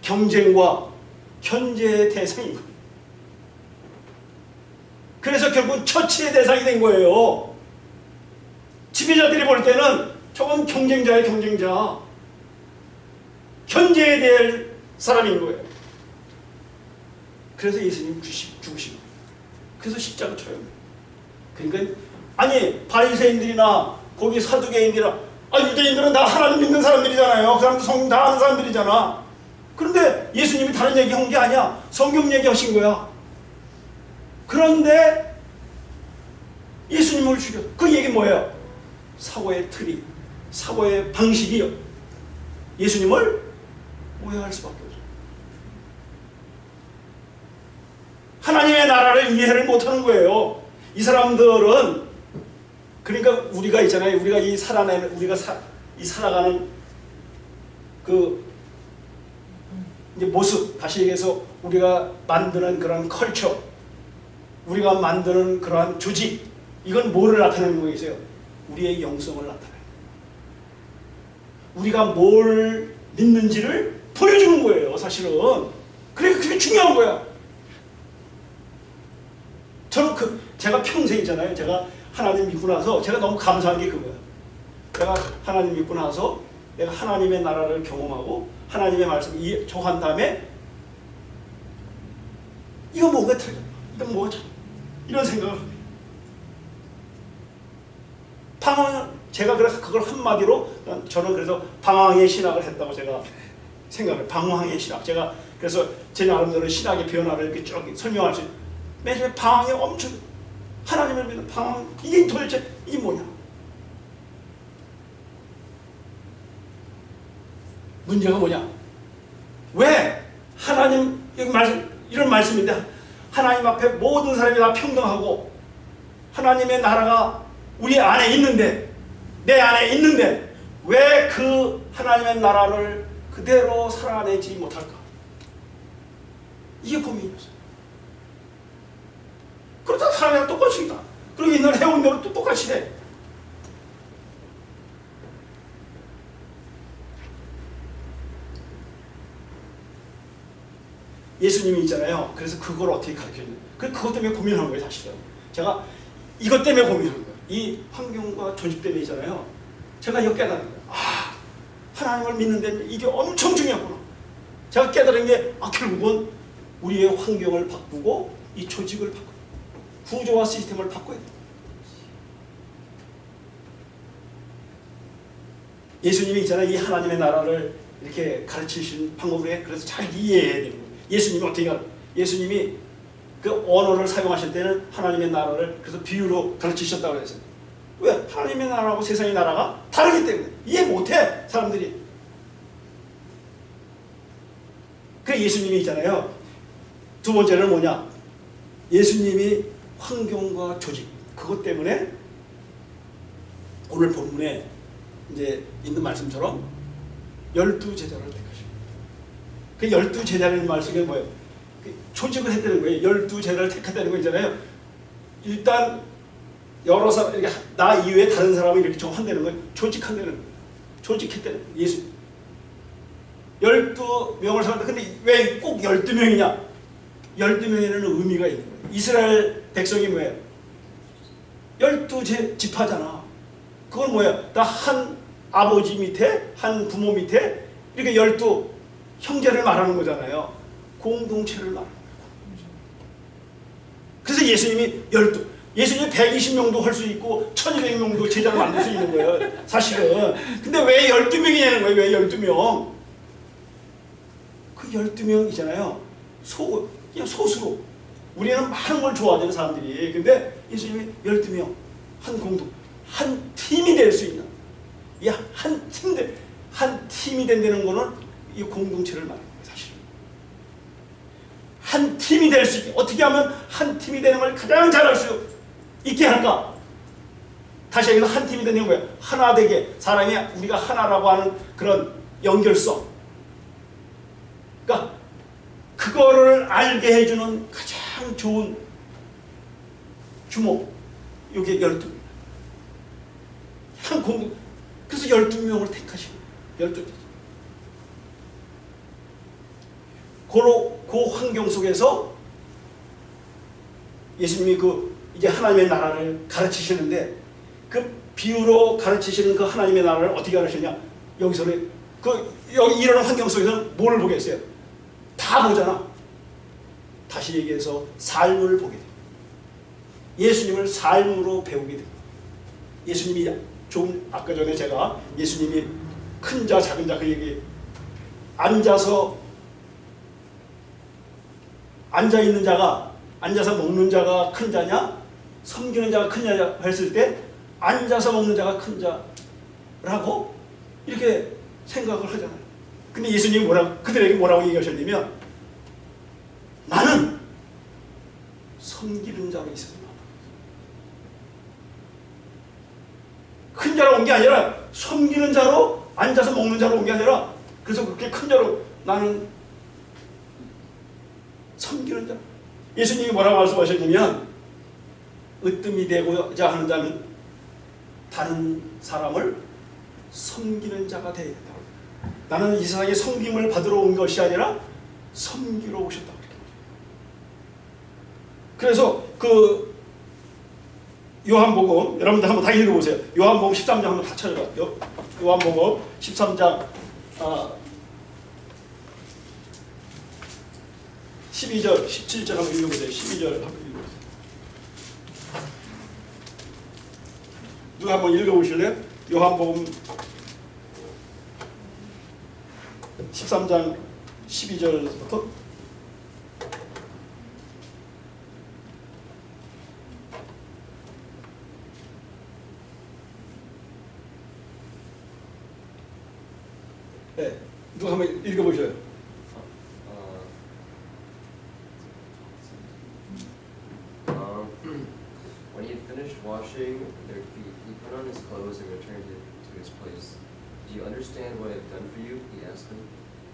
경쟁과 현재의 대상인 거예요. 그래서 결국 처치의 대상이 된 거예요. 지배자들이 볼 때는 저건 경쟁자의 경쟁자, 현재에 대할 사람인 거예요. 그래서 예수님 죽으신 거예요. 그래서 십자가 쳐요. 그러니까 아니 바리새인들이나 거기 사두개인들이나 유대인들은 다 하나님 믿는 사람들이잖아요. 그 사람도 성경 다 아는 사람들이잖아. 그런데 예수님이 다른 얘기한 게 아니야. 성경 얘기하신 거야. 그런데 예수님을 죽여. 그 얘기 뭐예요? 사고의 틀이, 사고의 방식이요. 예수님을 오해할 수밖에 없어요. 하나님의 나라를 이해를 못하는 거예요. 이 사람들은. 그러니까 우리가 있잖아요. 우리가 이 살아가는 그 이제 모습, 다시 얘기해서 우리가 만드는 그런 컬처, 우리가 만드는 그러한 조직, 이건 뭐를 나타내는 거겠어요? 우리의 영성을 나타내요. 우리가 뭘 믿는지를 보여주는 거예요, 사실은. 그러니까 그게 중요한 거야. 저는 제가 평생 있잖아요. 제가 하나님 믿고 나서 제가 너무 감사한 게 그거예요. 내가 하나님 믿고 나서 내가 하나님의 나라를 경험하고 하나님의 말씀을 접한 다음에 이거 뭐가 틀려? 이거 뭐가 참? 이런 생각을 합니다. 제가 그래서 그걸 한마디로 저는 그래서 방황의 신학을 했다고 제가 생각을. 방황의 신학. 제가 그래서 제 나름대로 신학의 변화를 이렇게 쭉 설명할 수 있는. 맨 처음에 방황이 엄청 하나님을 믿는 방황. 이게 도대체 이게 뭐냐? 문제가 뭐냐? 왜 하나님 이런 말씀인데 하나님 앞에 모든 사람이 다 평등하고 하나님의 나라가 우리 안에 있는데, 내 안에 있는데 왜 그 하나님의 나라를 그대로 살아내지 못할까? 이게 고민이었어요. 그러다 사람이랑 똑같이 있다. 그리고 옛날 해온 대로 또 똑같이 해. 예수님이 있잖아요. 그래서 그걸 어떻게 가르쳤냐. 그것 때문에 고민한 거예요, 사실은. 제가 이것 때문에 고민한 거예요. 이 환경과 조직 때문에 있잖아요. 제가 이거 깨달은 거예요. 하나님을 믿는 데는 이게 엄청 중요하구나. 제가 깨달은 게 결국은 우리의 환경을 바꾸고 이 조직을 바꾸고 구조와 시스템을 바꿔야 돼요. 예수님이 있잖아요. 이 하나님의 나라를 이렇게 가르치신 방법을 그래서 잘 이해해야 되는 거예요. 예수님이 어떻게 하요? 예수님이 그 언어를 사용하실 때는 하나님의 나라를 그래서 비유로 가르치셨다고 그랬어요. 왜? 하나님의 나라하고 세상의 나라가 다르기 때문에 이해 못해 사람들이. 그래 예수님이 있잖아요. 두 번째는 뭐냐? 예수님이 환경과 조직 그것 때문에 오늘 본문에 이제 있는 말씀처럼 12제자를 택하시고 그 12제자라는 말씀이 뭐예요? 조직을 했다는 거예요. 12제자를 택했다는 거 있잖아요. 일단 여러 사람, 이렇게 나 이외에 다른 사람을 이렇게 정한다는 거예요. 조직한다는 거예요. 조직했다는 거예요. 예수 12명을 세웠는데 근데 왜 꼭 12명이냐? 12명에는 의미가 있는 거예요. 이스라엘 백성이 뭐예요? 12지파잖아. 그건 뭐야? 다 한 아버지 밑에, 한 부모 밑에 이렇게 12 형제를 말하는 거잖아요. 공동체를 말하는 거예요. 그래서 예수님이 12, 예수님이 120명도 할 수 있고 1200명도 제자를 만들 수 있는 거예요. 사실은. 근데 왜 12명이냐는 거예요. 왜 12명? 그 12명이잖아요. 그냥 소수로. 우리는 많은 걸 좋아하는 사람들이. 근데 예수님이 12명, 한 팀이 될 수 있는. 한 팀이 된다는 거는 이 공동체를 말하는 거예요. 사실. 한 팀이 될 수 있게. 어떻게 하면 한 팀이 되는 걸 가장 잘할 수 있게 할까? 다시 여기서 한 팀이 되는 거예요. 하나 되게. 사람이 우리가 하나라고 하는 그런 연결성. 그러니까 그거를 알게 해주는 가장 좋은 주목. 이게 12명. 그래서 12명을 택하시고 12명. 그 환경 속에서 예수님이 이제 하나님의 나라를 가르치시는데 그 비유로 가르치시는 그 하나님의 나라를 어떻게 가르치냐? 여기서는 여기 이런 환경 속에서는 뭘 보겠어요? 다 보잖아. 다시 얘기해서 삶을 보게 돼요. 예수님을 삶으로 배우게 돼요. 예수님이 아까 전에 제가 예수님이 큰 자 작은 자 그 얘기 앉아서 앉아 있는 자가 앉아서 먹는 자가 큰 자냐 섬기는 자가 큰 자냐 했을 때 앉아서 먹는 자가 큰 자라고 이렇게 생각을 하잖아요. 근데 예수님이 그들에게 뭐라고 얘기하셨냐면 나는 섬기는 자로 있어서 큰 자로 온 게 아니라 섬기는 자로 앉아서 먹는 자로 온 게 아니라 그래서 그렇게 큰 자로 나는 섬기는 자. 예수님이 뭐라고 말씀하셨냐면 으뜸이 되고자 하는 자는 다른 사람을 섬기는 자가 되어야 된다. 나는 이 세상에 섬김을 받으러 온 것이 아니라 섬기러 오셨다. 그래서 요한복음 여러분들 한번 다 읽어보세요. 요한복음 13장 한번 다 찾아봐요. 요한복음 13장 12절 17절 한번 읽어보세요. 12절 한번 읽어보세요. 누가 한번 읽어보실래요? 요한복음 13장 12절부터 네, 누가 한번 읽어보셔요. When he had finished washing their feet, he put on his clothes and returned to his place. Do you understand what I have done for you? He asked them.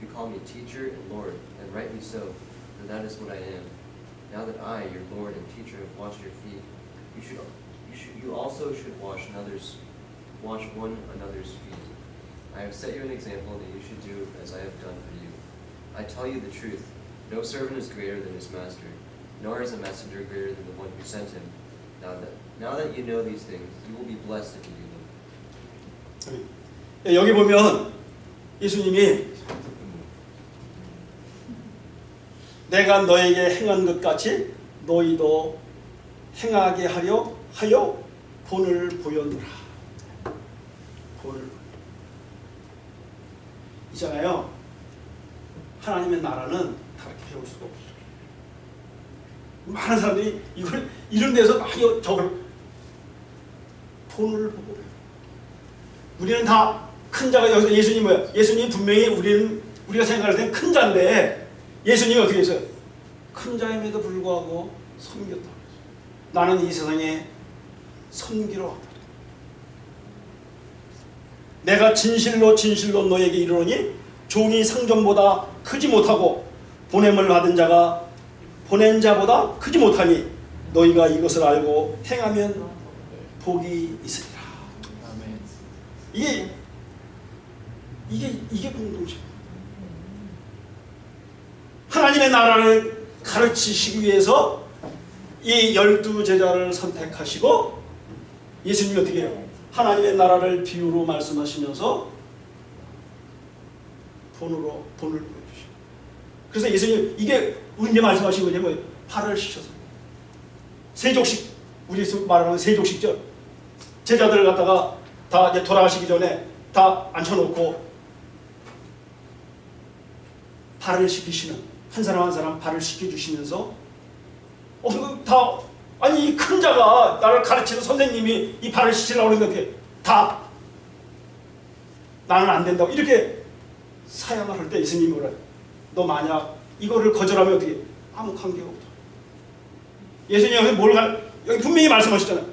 You call me teacher and Lord, and rightly so, for that is what I am. Now that I, your Lord and teacher, have washed your feet, you also should wash one another's feet. I have set you an example that you should do as I have done for you. I tell you the truth, no servant is greater than his master, nor is a messenger greater than the one who sent him. Now that you know these things, you will be blessed if you do them. 여기 보면 예수님이 내가 너에게 행한 것 같이 너희도 행하게 하여 본을 보였노라. 본을 있잖아요. 하나님의 나라는 다르게 배울 수가 없어요. 많은 사람들이 이런 데서 많이 저걸 본을 보고 우리는 다 큰 자가 여기서 예수님 뭐야? 예수님 분명히 우리가 생각할 때는 큰 자인데 예수님이 어떻게 했어요? 큰 자임에도 불구하고 섬겼다. 나는 이 세상에 섬기러 왔다. 내가 진실로 너에게 이르노니 종이 상전보다 크지 못하고 보냄을 받은 자가 보낸 자보다 크지 못하니 너희가 이것을 알고 행하면 복이 있으리라. 이게 공동체. 하나님의 나라를 가르치시기 위해서 이 12 제자를 선택하시고 예수님이 어떻게 해요? 하나님의 나라를 비유로 말씀하시면서 본을 보여주시고. 그래서 예수님 이게 언제 말씀하신 거냐면 팔을 씻어서 세족식, 우리 말하는 세족식죠. 제자들을 갖다가 다 이제 돌아가시기 전에 다 앉혀놓고 발을 씻기시는, 한 사람 한 사람 발을 씻겨주시면서 다, 아니 이 큰 자가 나를 가르치는 선생님이 이 발을 씻으려고 그러는데 다 나는 안 된다고 이렇게 사양을 할 때 예수님이 뭐라, 너 만약 이거를 거절하면 어떻게, 아무 관계가 없다. 예수님이 여기 분명히 말씀하셨잖아요.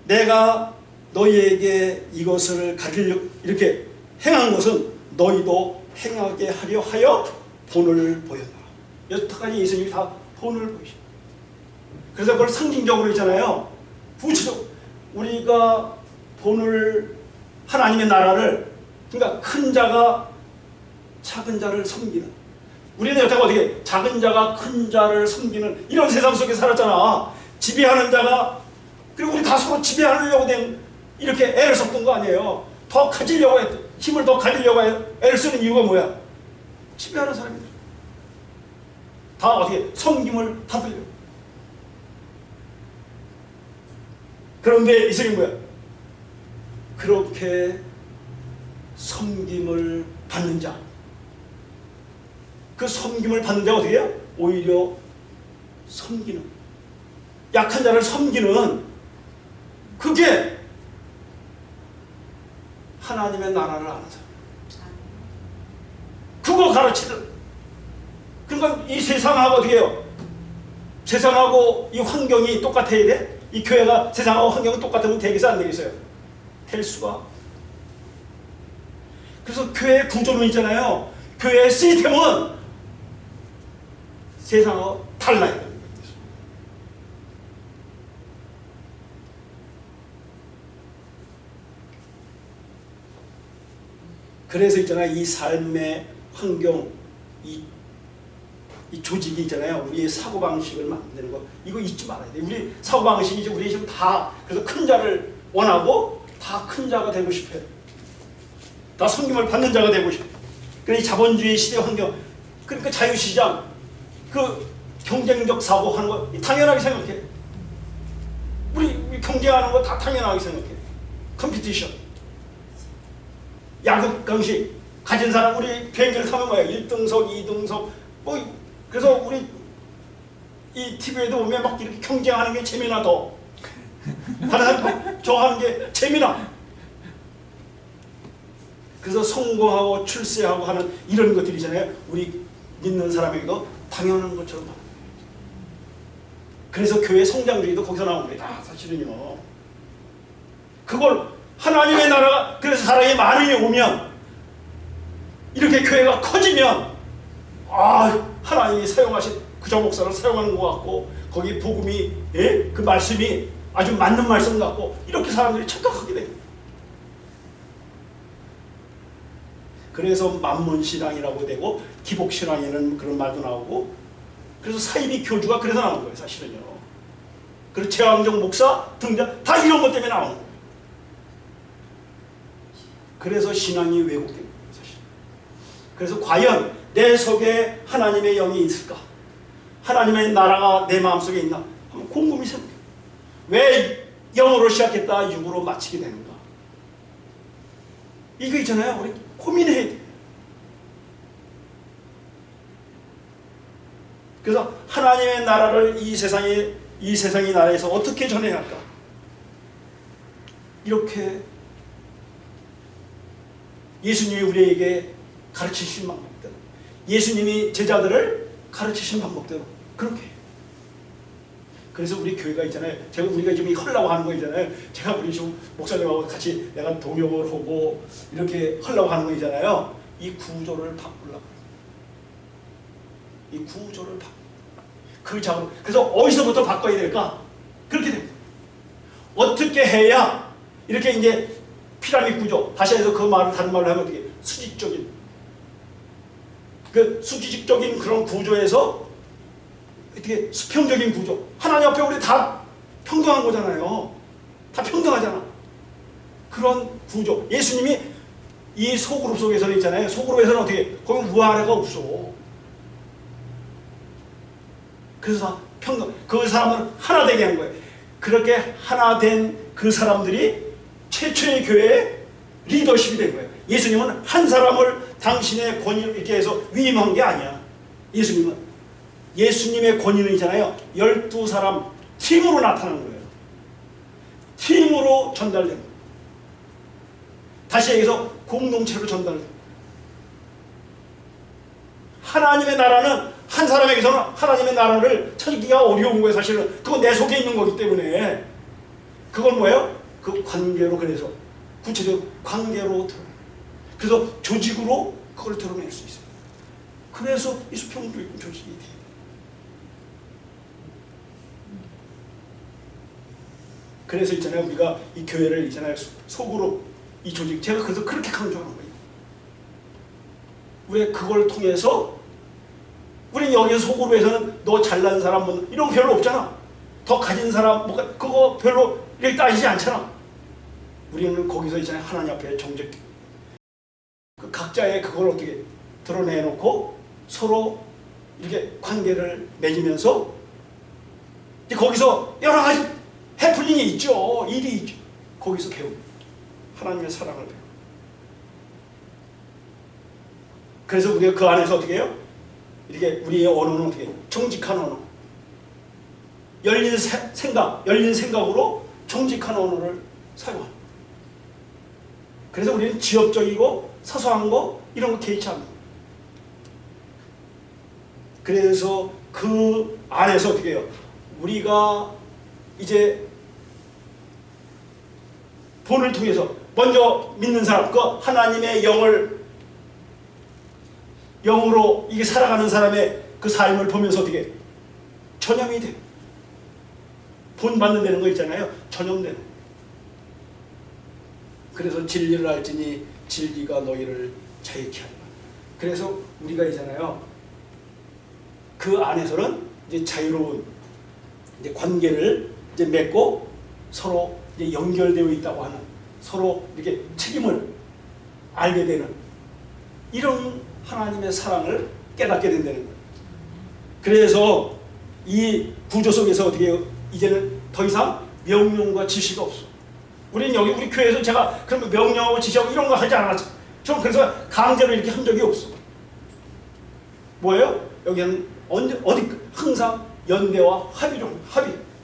내가 너희에게 이것을 가르치려 이렇게 행한 것은 너희도 행하게 하려 하여 본을 보였다. 여태까지 예수님이 다 본을 보이셔. 그래서 그걸 상징적으로 있잖아요. 구체적 우리가 본을, 하나님의 나라를, 그러니까 큰 자가 작은 자를 섬기는, 우리는 여태까지 어떻게 작은 자가 큰 자를 섬기는 이런 세상 속에 살았잖아. 지배하는 자가, 그리고 우리 다 서로 지배하려고 이렇게 애를 썼던 거 아니에요. 더 가지려고 힘을 더 가지려고 애를 쓰는 이유가 뭐야? 지배하는 사람이들 다 어떻게 섬김을 받으려고. 그런데 이성이 뭐야? 그렇게 섬김을 받는 자, 그 섬김을 받는 자가 어떻게 해요? 오히려 섬기는, 약한 자를 섬기는, 그게 하나님의 나라를 아는 사람. 그거 가르치는. 그러니까 이 세상하고 어떻게 해요? 세상하고 이 환경이 똑같아야 돼? 이 교회가 세상하고 환경이 똑같으면 되겠어요? 안 되겠어요? 될 수가. 그래서 교회의 구조는 있잖아요. 교회의 시스템은 세상하고 달라야 됩니다. 그래서 있잖아요. 이 삶의 환경, 이 조직이 있잖아요. 우리의 사고방식을 만드는 거, 이거 잊지 말아야 돼요. 우리 사고방식이 우리 지금 다, 그래서 큰 자를 원하고 다 큰 자가 되고 싶어요. 다 섬김을 받는 자가 되고 싶어요. 그러니까 이 자본주의 시대 환경, 그러니까 자유시장, 그 경쟁적 사고하는 거 당연하게 생각해. 우리 경쟁하는 거 다 당연하게 생각해. 컴피티션. 야구 강식 가진 사람, 우리 비행기를 타면 뭐야? 1등석, 2등석, 뭐, 그래서 우리 이 TV에도 보면 막 이렇게 경쟁하는 게 재미나 더. 다른 사람 저 하는 게 재미나. 그래서 성공하고 출세하고 하는 이런 것들이잖아요. 우리 믿는 사람에게도 당연한 것처럼. 그래서 교회 성장주의도 거기서 나온 겁니다. 사실은요. 그걸 하나님의 나라가, 그래서 사람이 많이 오면, 이렇게 교회가 커지면, 하나님이 사용하신 그저 목사를 사용하는 것 같고, 거기 복음이, 그 말씀이 아주 맞는 말씀 같고, 이렇게 사람들이 착각하게 됩니다. 그래서 만문신앙이라고 되고, 기복신앙이라는 그런 말도 나오고, 그래서 사이비 교주가 그래서 나온 거예요, 사실은요. 그리고 제왕적 목사 등장, 다 이런 것 때문에 나오는 거예요. 그래서 신앙이 왜곡된 거예요, 사실. 그래서 과연 내 속에 하나님의 영이 있을까? 하나님의 나라가 내 마음속에 있나? 한번 곰곰이 생각해요. 왜 영으로 시작했다 육으로 마치게 되는가? 이거 있잖아요. 우리 고민해야 돼요. 그래서 하나님의 나라를 이 세상의 나라에서 어떻게 전해야 할까? 이렇게 예수님이 우리에게 가르치신 방법대로, 예수님이 제자들을 가르치신 방법대로 그렇게 해요. 그래서 우리 교회가 있잖아요. 우리가 지금 하려고 하는 거 있잖아요. 제가 우리 지금 목사님하고 같이 내가 동역을 하고 이렇게 하려고 하는 거 있잖아요. 이 구조를 바꾸려고. 이 구조를 바꾸려고. 그래서 어디서부터 바꿔야 될까? 그렇게 됩니다. 어떻게 해야 이렇게 이제 피라미드 구조, 다시 해서 그 말을 다른 말로 하면 어떻게 수직적인, 그 수직적인 그런 구조에서 어떻게 수평적인 구조, 하나님 앞에 우리 다 평등한 거잖아요. 다 평등하잖아. 그런 구조. 예수님이 이 소그룹 속에서는 있잖아요. 소그룹에서는 어떻게, 거기 우아래가 없어. 그래서 다 평등. 그 사람은 하나 되게 한 거예요. 그렇게 하나 된 그 사람들이 최초의 교회의 리더십이 된 거예요. 예수님은 한 사람을 당신의 권위를 이렇게 해서 위임한 게 아니야. 예수님의 권위는 있잖아요. 12사람 팀으로 나타나는 거예요. 팀으로 전달된 거예요. 다시 얘기해서 공동체로 전달된 거예요. 하나님의 나라는 한 사람에게서는 하나님의 나라를 찾기가 어려운 거예요. 사실은 그건 내 속에 있는 거기 때문에. 그건 뭐예요? 그 관계로, 그래서 구체적으로 관계로 드러내요. 그래서 조직으로 그걸 드러낼 수 있어요. 그래서 이 수평교육 조직이 돼요. 그래서 있잖아요, 우리가 이 교회를 있잖아요, 속으로 이 조직, 제가 그래서 그렇게 강조하는 거예요. 왜 그걸 통해서 우리 여기 소그룹에서는 너 잘난 사람 뭐 이런 거 별로 없잖아. 더 가진 사람 뭐 그거 별로 이렇게 따지지 않잖아. 우리는 거기서 있잖아요, 하나님 앞에 정직, 그 각자의 그걸 어떻게 드러내놓고 서로 이렇게 관계를 맺으면서 거기서 여러 가지 해프닝이 있죠. 일이 있죠. 거기서 배우고 하나님의 사랑을 배우고. 그래서 우리가 그 안에서 어떻게 해요? 이렇게 우리의 언어는 어떻게 해요? 정직한 언어, 열린 생각, 열린 생각으로 정직한 언어를 사용합니다. 그래서 우리는 지엽적이고 사소한 거 이런 거 개의치 않는 거예요. 그래서 그 안에서 어떻게 해요? 우리가 이제 본을 통해서 먼저 믿는 사람, 그 하나님의 영으로 이게 살아가는 사람의 그 삶을 보면서 어떻게 전염이 돼요. 본 받는다는 거 있잖아요. 전염되는. 그래서 진리를 알지니 진리가 너희를 자유케 하리라. 그래서 우리가 있잖아요, 그 안에서는 이제 자유로운 이제 관계를 이제 맺고 서로 이제 연결되어 있다고 하는, 서로 이렇게 책임을 알게 되는 이런 하나님의 사랑을 깨닫게 된다는 거예요. 그래서 이 구조 속에서 어떻게 해요? 이제는 더 이상 명령과 지시가 없어. 우리는 여기 우리 교회에서 제가 그런 명령하고 지시하고 이런 거 하지 않았죠. 전 그래서 강제로 이렇게 한 적이 없어. 뭐예요? 여기는 어디 항상 연대와 합의로,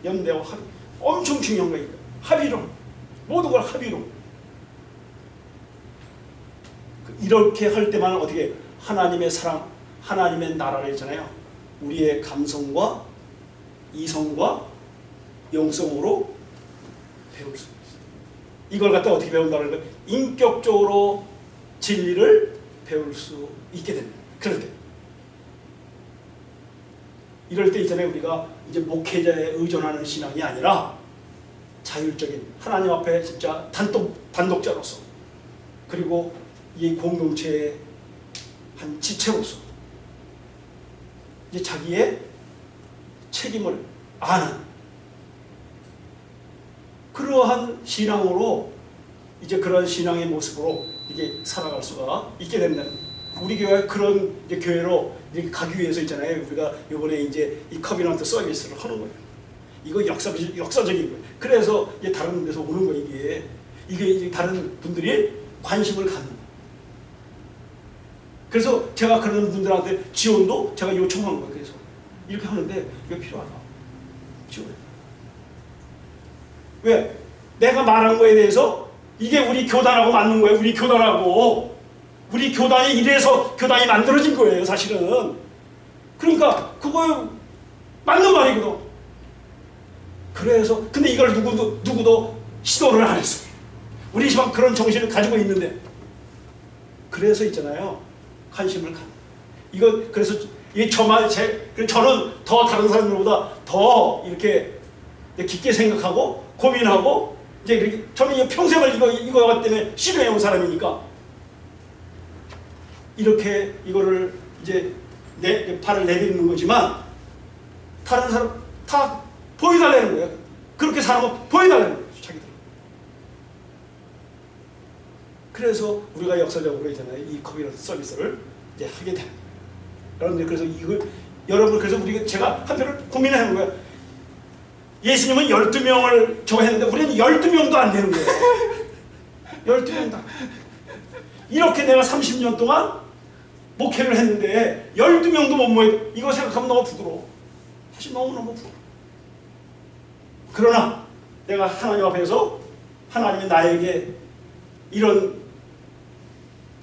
연대와 합의. 엄청 중요한 거예요. 합의로, 모든 걸 합의로. 이렇게 할 때만 어떻게 하나님의 사랑, 하나님의 나라를 있잖아요, 우리의 감성과 이성과 영성으로 배울 수 있어요. 이걸 갖다 어떻게 배운다는 거예요? 인격적으로 진리를 배울 수 있게 됩니다. 그럴 때, 이럴 때 있잖아요, 우리가 이제 목회자에 의존하는 신앙이 아니라 자율적인 하나님 앞에 진짜 단독자로서, 그리고 이 공동체의 한 지체로서 이제 자기의 책임을 아는 그러한 신앙으로, 이제 그런 신앙의 모습으로 이게 살아갈 수가 있게 된다는 거예요. 우리 교회가 그런 이제 교회로 이렇게 가기 위해서 있잖아요, 우리가 이번에 이제 이 커비넌트 서비스를 하는 거예요. 이거 역사적인 거예요. 그래서 이제 다른 데서 오는 거예요. 이게 이제 다른 분들이 관심을 갖는 거예요. 그래서 제가 그런 분들한테 지원도 제가 요청한 거예요. 그래서 이렇게 하는데 이거 필요하다. 지원해. 왜? 내가 말한 거에 대해서 이게 우리 교단하고 맞는 거예요. 우리 교단이 이래서 교단이 만들어진 거예요, 사실은. 그러니까 그거 맞는 말이거든. 그래서 근데 이걸 누구도 시도를 안 했어. 우리 집안 그런 정신을 가지고 있는데, 그래서 있잖아요, 관심을 갖는. 이거 그래서 저는 더 다른 사람들보다 더 이렇게 깊게 생각하고 고민하고, 이제 이렇게 저는 평생을 이거 때문에 시도해온 사람이니까 이렇게 이거를 이제 내 발을 내딛는 거지만, 다른 사람 다 보여달라는 거예요. 그렇게 사는 거 보여달라는 거예요, 자기들. 그래서 우리가 역사적으로 있잖아요. 이 커뮤니티 서비스를 이제 하게 됩니다. 여러분들 그래서 이걸 여러분 그래서 우리가 제가 한편으로 고민을 하는 거예요. 예수님은 12명을 저거 했는데 우리는 12명도 안 되는 거예요. 12명도 안 돼요. 이렇게 내가 30년 동안 목회를 했는데 12명도 못 모여. 이거 생각하면 너무 부끄러워. 사실 너무너무 부끄러워. 그러나 내가 하나님 앞에서 하나님이 나에게 이런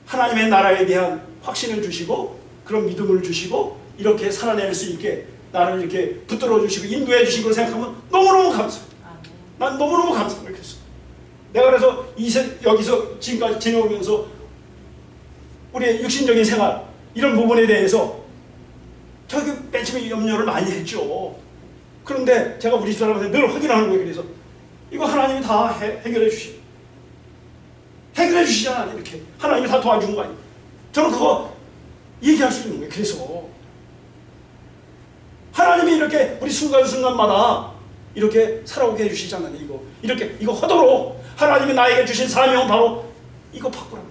하나님의 나라에 대한 확신을 주시고 그런 믿음을 주시고 이렇게 살아낼 수 있게 나를 이렇게 붙들어 주시고 인도해 주신 걸 생각하면 너무너무 감사해요. 난 너무너무 감사해요. 그래서 내가 그래서 여기서 지금까지 지내오면서 우리의 육신적인 생활 이런 부분에 대해서 저기 맨 처음에 염려를 많이 했죠. 그런데 제가 우리 사람한테 늘 확인하는 거예요. 그래서 이거 하나님이 다 해결해 주시. 해결해 주시잖아. 이렇게 하나님이 다 도와준 거 아니에요. 저는 그거 얘기할 수 있는 거예요. 그래서 하나님이 이렇게 우리 순간순간마다 이렇게 살아오게 해주시잖아요. 이거 하도록 하나님이 나에게 주신 사명은 바로 이거 바꾸라고.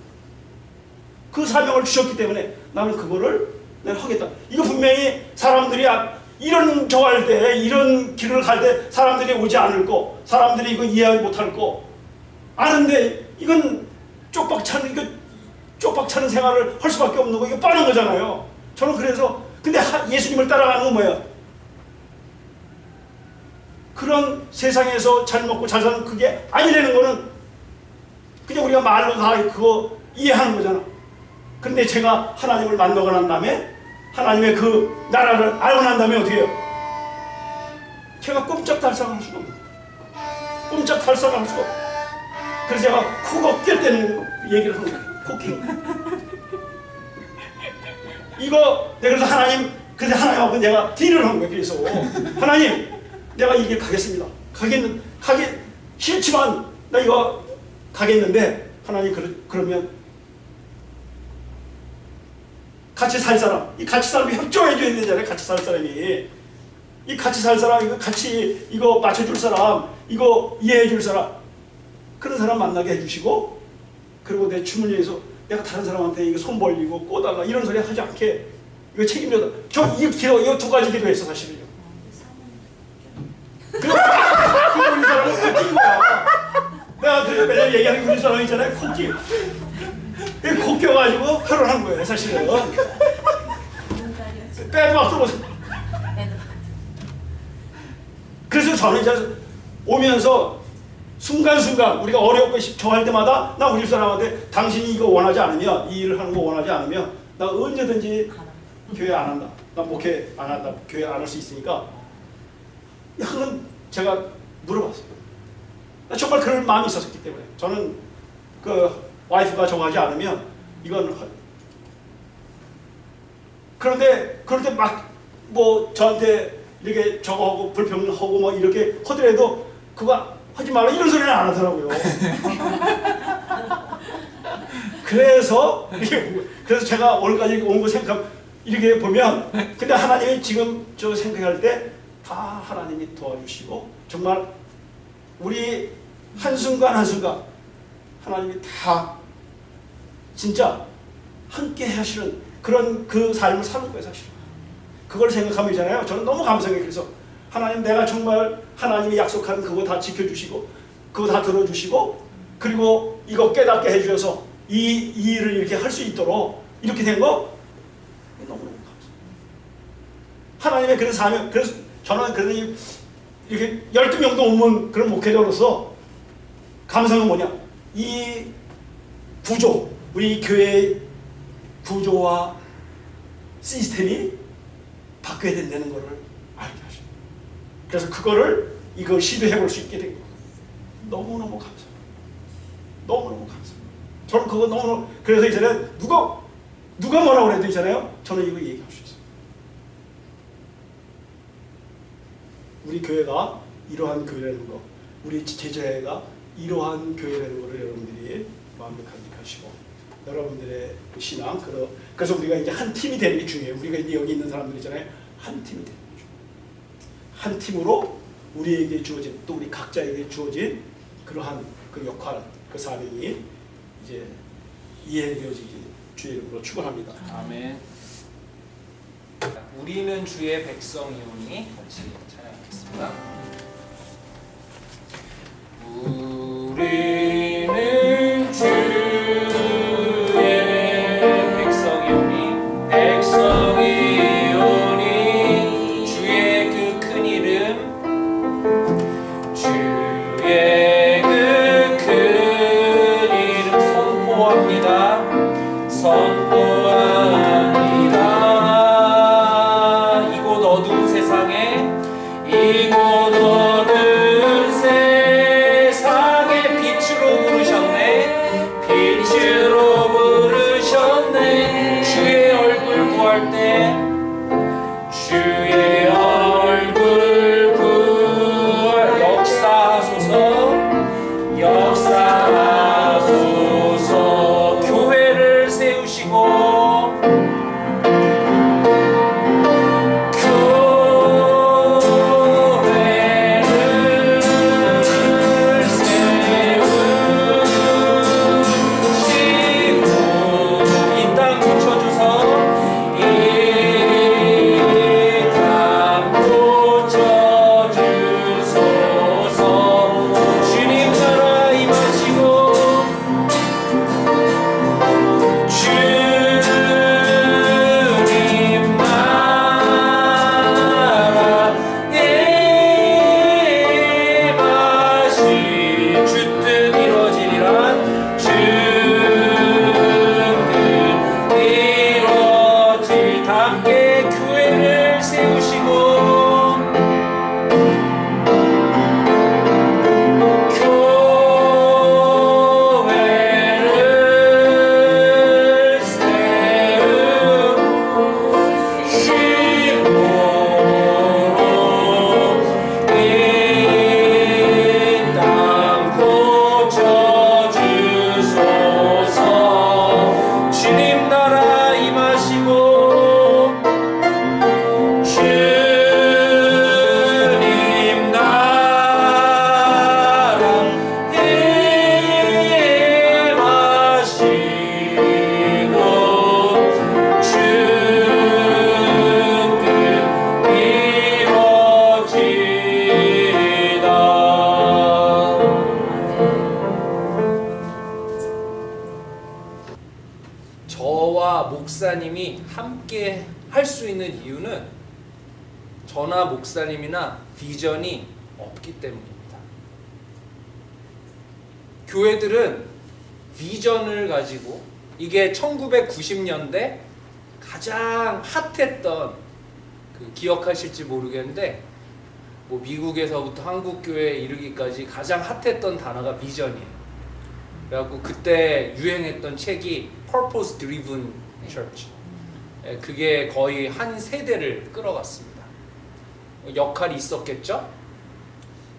그 사명을 주셨기 때문에 나는 그거를 내가 하겠다. 이거 분명히 사람들이 이런 저할 때 이런 길을 갈 때 사람들이 오지 않을 거, 사람들이 이거 이해 못할 거 아는데 이건 쪽박 차는 생활을 할 수밖에 없는 거 이거 빠른 거잖아요. 저는 그래서 근데 예수님을 따라가는 건 뭐예요? 그런 세상에서 잘 먹고 잘 사는 그게 아니라는 거는 그냥 우리가 말로 다 그거 이해하는 거잖아. 근데 제가 하나님을 만나고 난 다음에 하나님의 그 나라를 알고 난 다음에 어떻게 해요? 제가 꼼짝달싹할 수가 없는 거예요. 꼼짝달싹할 수가 없어요. 그래서 제가 코가 낄 때는 얘기를 하는 거예요. 코끼리. 이거 내가 그래서 하나님하고 내가 딜을 한 거예요. 그래서 하나님 내가 이 길 가겠습니다. 가기 싫지만 나 이거 가겠는데 하나님 그러면 같이 살 사람, 이 같이 사람이 협조해 줘야 되잖아요. 같이 살 사람이 이 같이 살 사람, 이거 같이 이거 맞춰줄 사람, 이거 이해해 줄 사람 그런 사람 만나게 해주시고 그리고 내 주머니에서 내가 다른 사람한테 이거 손 벌리고 꼬달라 이런 소리 하지 않게 이거 책임져다. 이거 두 가지 기도했어 사실은요. 그 우리 사람은 코끼인 거야. 내가 그 매년 얘기하는 우리 사람 있잖아요. 코끼. 코 껴가지고 결혼한 거예요. 사실은. 빼도 막 들어오세요. 그래서 저는 이제 오면서 순간순간 우리가 어렵고 저할 때마다 나 우리 사람한테 당신이 이거 원하지 않으면 이 일을 하는 거 원하지 않으면 나 언제든지 교회 안 한다. 나 목회 안 한다. 교회 안 할 수 있으니까 그건 제가 물어봤어요. 정말 그럴 마음이 있었기 때문에 저는 그 와이프가 정하지 않으면 이건 그런데 그럴 때 막 뭐 저한테 이렇게 저거 하고 불평하고 뭐 이렇게 하더라도 그거 하지 마라 이런 소리는 안 하더라고요. 그래서 제가 오늘까지 온 거 생각 이렇게 보면 근데 하나님이 지금 저 생각할 때 다 하나님이 도와주시고 정말 우리 한순간 한순간 하나님이 다 진짜 함께 하시는 그런 그 삶을 사는 거예요. 사실 그걸 생각하면 있잖아요. 저는 너무 감사해요. 그래서 하나님 내가 정말 하나님이 약속한 그거 다 지켜주시고 그거 다 들어주시고 그리고 이거 깨닫게 해주셔서 이 일을 이렇게 할 수 있도록 이렇게 된 거 너무너무 감사해요. 하나님의 그런 사명. 그래서 저는 그래서 이렇게 12명도 없는 그런 목회자로서 감사는 뭐냐, 이 구조, 우리 교회의 구조와 시스템이 바뀌어야 된다는 것을 알게 하셔요. 그래서 이걸 시도해 볼 수 있게 된 거예요. 너무너무 감사해요. 너무너무 감사해요. 저는 그거 너무너무, 그래서 이제는 누가 뭐라고 해도 있잖아요. 저는 이거 얘기할 수 있어요. 우리 교회가 이러한 교회라는 거, 우리 제자회가 이러한 교회라는 것을 여러분들이 마음에 간직하시고 여러분들의 신앙, 그래서 우리가 이제 한 팀이 되는 게 중요해요. 우리가 이제 여기 있는 사람들 있잖아요. 한 팀이 되는 거죠. 한 팀으로 우리에게 주어진, 또 우리 각자에게 주어진 그러한 그 역할, 그 사명이 이제 이해되어지길 주의 이름으로 축원합니다. 아멘. 우리는 주의 백성이오니 같이 찬양하겠습니다. 우리는 주의 백성이오니 백성이오니 주의 그 큰 이름 주의 그 큰 이름 선포합니다. 선포합니다. 이곳 어두운 세상에 이곳 어두운 세상에 빛으로 부르셨네. 빛으로 부르셨네. 주의 얼굴 구할 때 주의 얼굴 구할 역사하소서 역사하소서. 교회를 세우시고 목사님이 함께 할 수 있는 이유는 저나 목사님이나 비전이 없기 때문입니다. 교회들은 비전을 가지고 이게 1990년대 가장 핫했던 기억하실지 모르겠는데 뭐 미국에서부터 한국 교회에 이르기까지 가장 핫했던 단어가 비전이에요. 그래갖고 그때 유행했던 책이 Purpose Driven Church. 그게 거의 한 세대를 끌어갔습니다. 역할이 있었겠죠?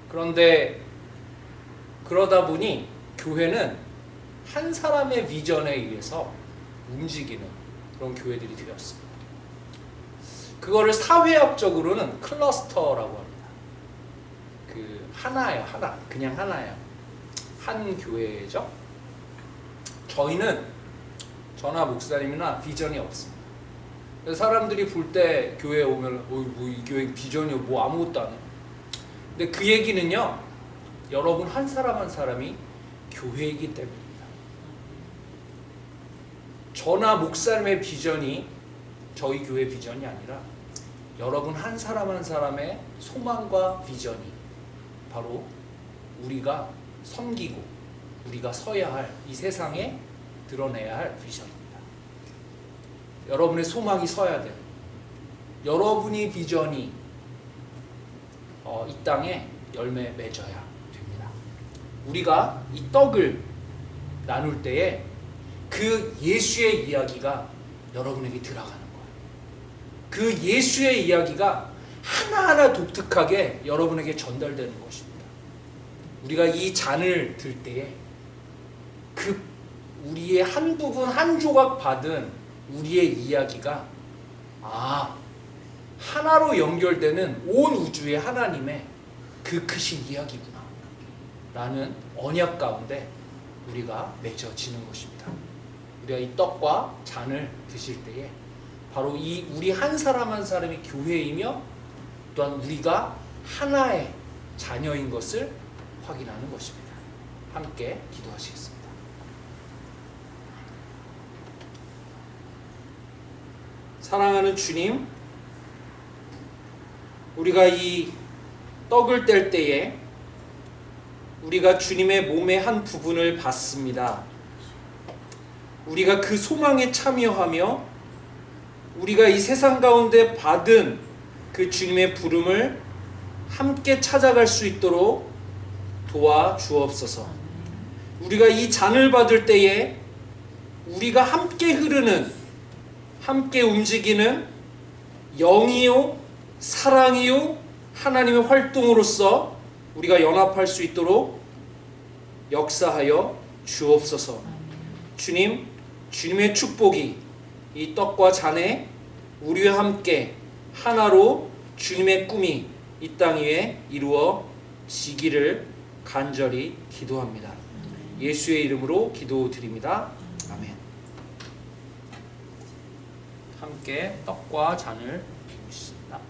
그런데 그러다 보니 교회는 한 사람의 비전에 의해서 움직이는 그런 교회들이 되었습니다. 그거를 사회학적으로는 클러스터라고 합니다. 하나예요, 하나. 그냥 하나예요. 한 교회죠. 저나 목사님이나 비전이 없습니다. 사람들이 볼 때 교회에 오면 뭐 이 교회 비전이 뭐 아무것도 안 해요. 근데 그 얘기는요, 여러분 한 사람 한 사람이 교회이기 때문입니다. 저나 목사님의 비전이 저희 교회 비전이 아니라 여러분 한 사람 한 사람의 소망과 비전이 바로 우리가 섬기고 우리가 서야 할 이 세상에 드러내야 할 비전입니다. 여러분의 소망이 서야 돼요. 여러분이 비전이 이 땅에 열매 맺어야 됩니다. 우리가 이 떡을 나눌 때에 그 예수의 이야기가 여러분에게 들어가는 거예요. 그 예수의 이야기가 하나하나 독특하게 여러분에게 전달되는 것입니다. 우리가 이 잔을 들 때에 우리의 한 부분 한 조각 받은 우리의 이야기가 하나로 연결되는 온 우주의 하나님의 그 크신 이야기구나 라는 언약 가운데 우리가 맺어지는 것입니다. 우리가 이 떡과 잔을 드실 때에 바로 이 우리 한 사람 한 사람이 교회이며 또한 우리가 하나의 자녀인 것을 확인하는 것입니다. 함께 기도하시겠습니다. 사랑하는 주님, 우리가 이 떡을 뗄 때에 우리가 주님의 몸의 한 부분을 받습니다. 우리가 그 소망에 참여하며 우리가 이 세상 가운데 받은 그 주님의 부름을 함께 찾아갈 수 있도록 도와주옵소서. 우리가 이 잔을 받을 때에 우리가 함께 흐르는, 함께 움직이는 영이요 사랑이요 하나님의 활동으로서 우리가 연합할 수 있도록 역사하여 주옵소서. 주님, 주님의 축복이 이 떡과 잔에 우리와 함께 하나로 주님의 꿈이 이 땅 위에 이루어지기를 간절히 기도합니다. 예수의 이름으로 기도드립니다. 아멘. 함께 떡과 잔을 비우십니다.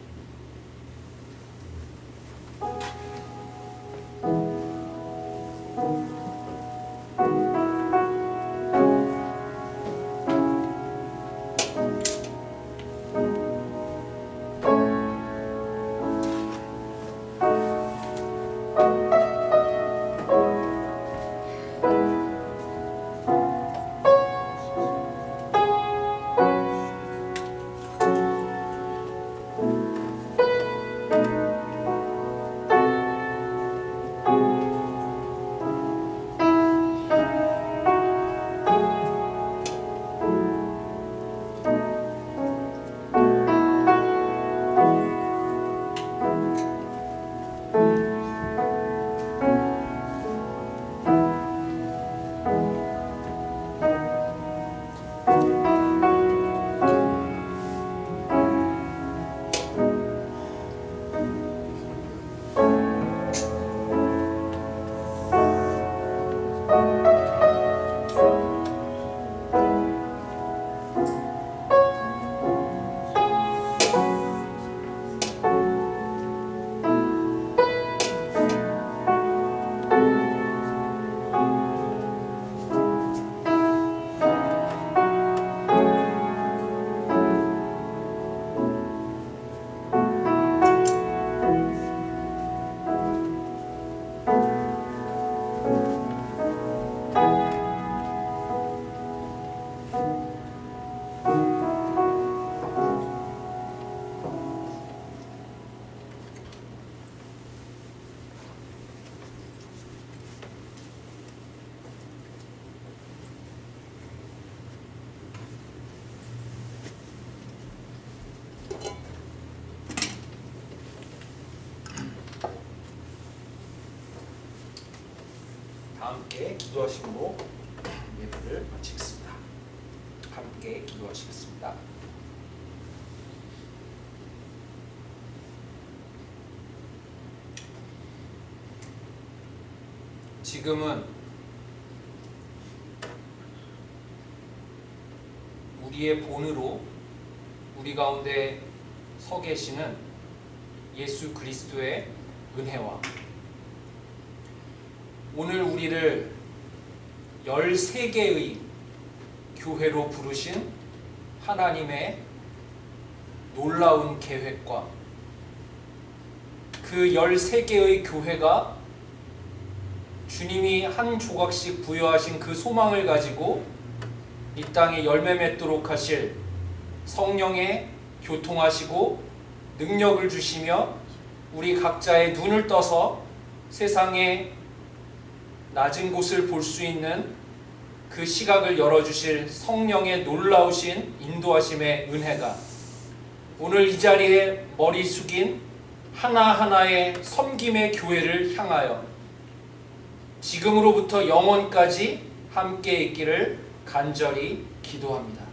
함께 기도하시고 예배를 마치겠습니다. 함께 기도하시겠습니다. 지금은 우리의 본으로 우리 가운데 서 계시는 예수 그리스도의 은혜와 오늘 우리를 13개의 교회로 부르신 하나님의 놀라운 계획과 그 13개의 교회가 주님이 한 조각씩 부여하신 그 소망을 가지고 이 땅에 열매 맺도록 하실 성령의 교통하시고 능력을 주시며 우리 각자의 눈을 떠서 세상의 낮은 곳을 볼 수 있는 그 시각을 열어주실 성령의 놀라우신 인도하심의 은혜가 오늘 이 자리에 머리 숙인 하나하나의 섬김의 교회를 향하여 지금으로부터 영원까지 함께 있기를 간절히 기도합니다.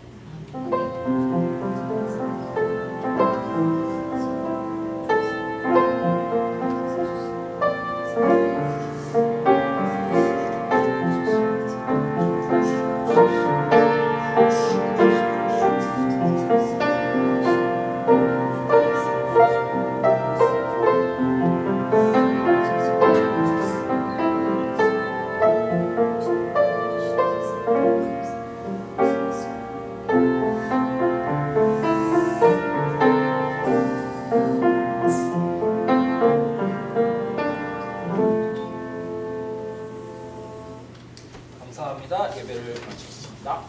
감사합니다. 예배를 마치겠습니다.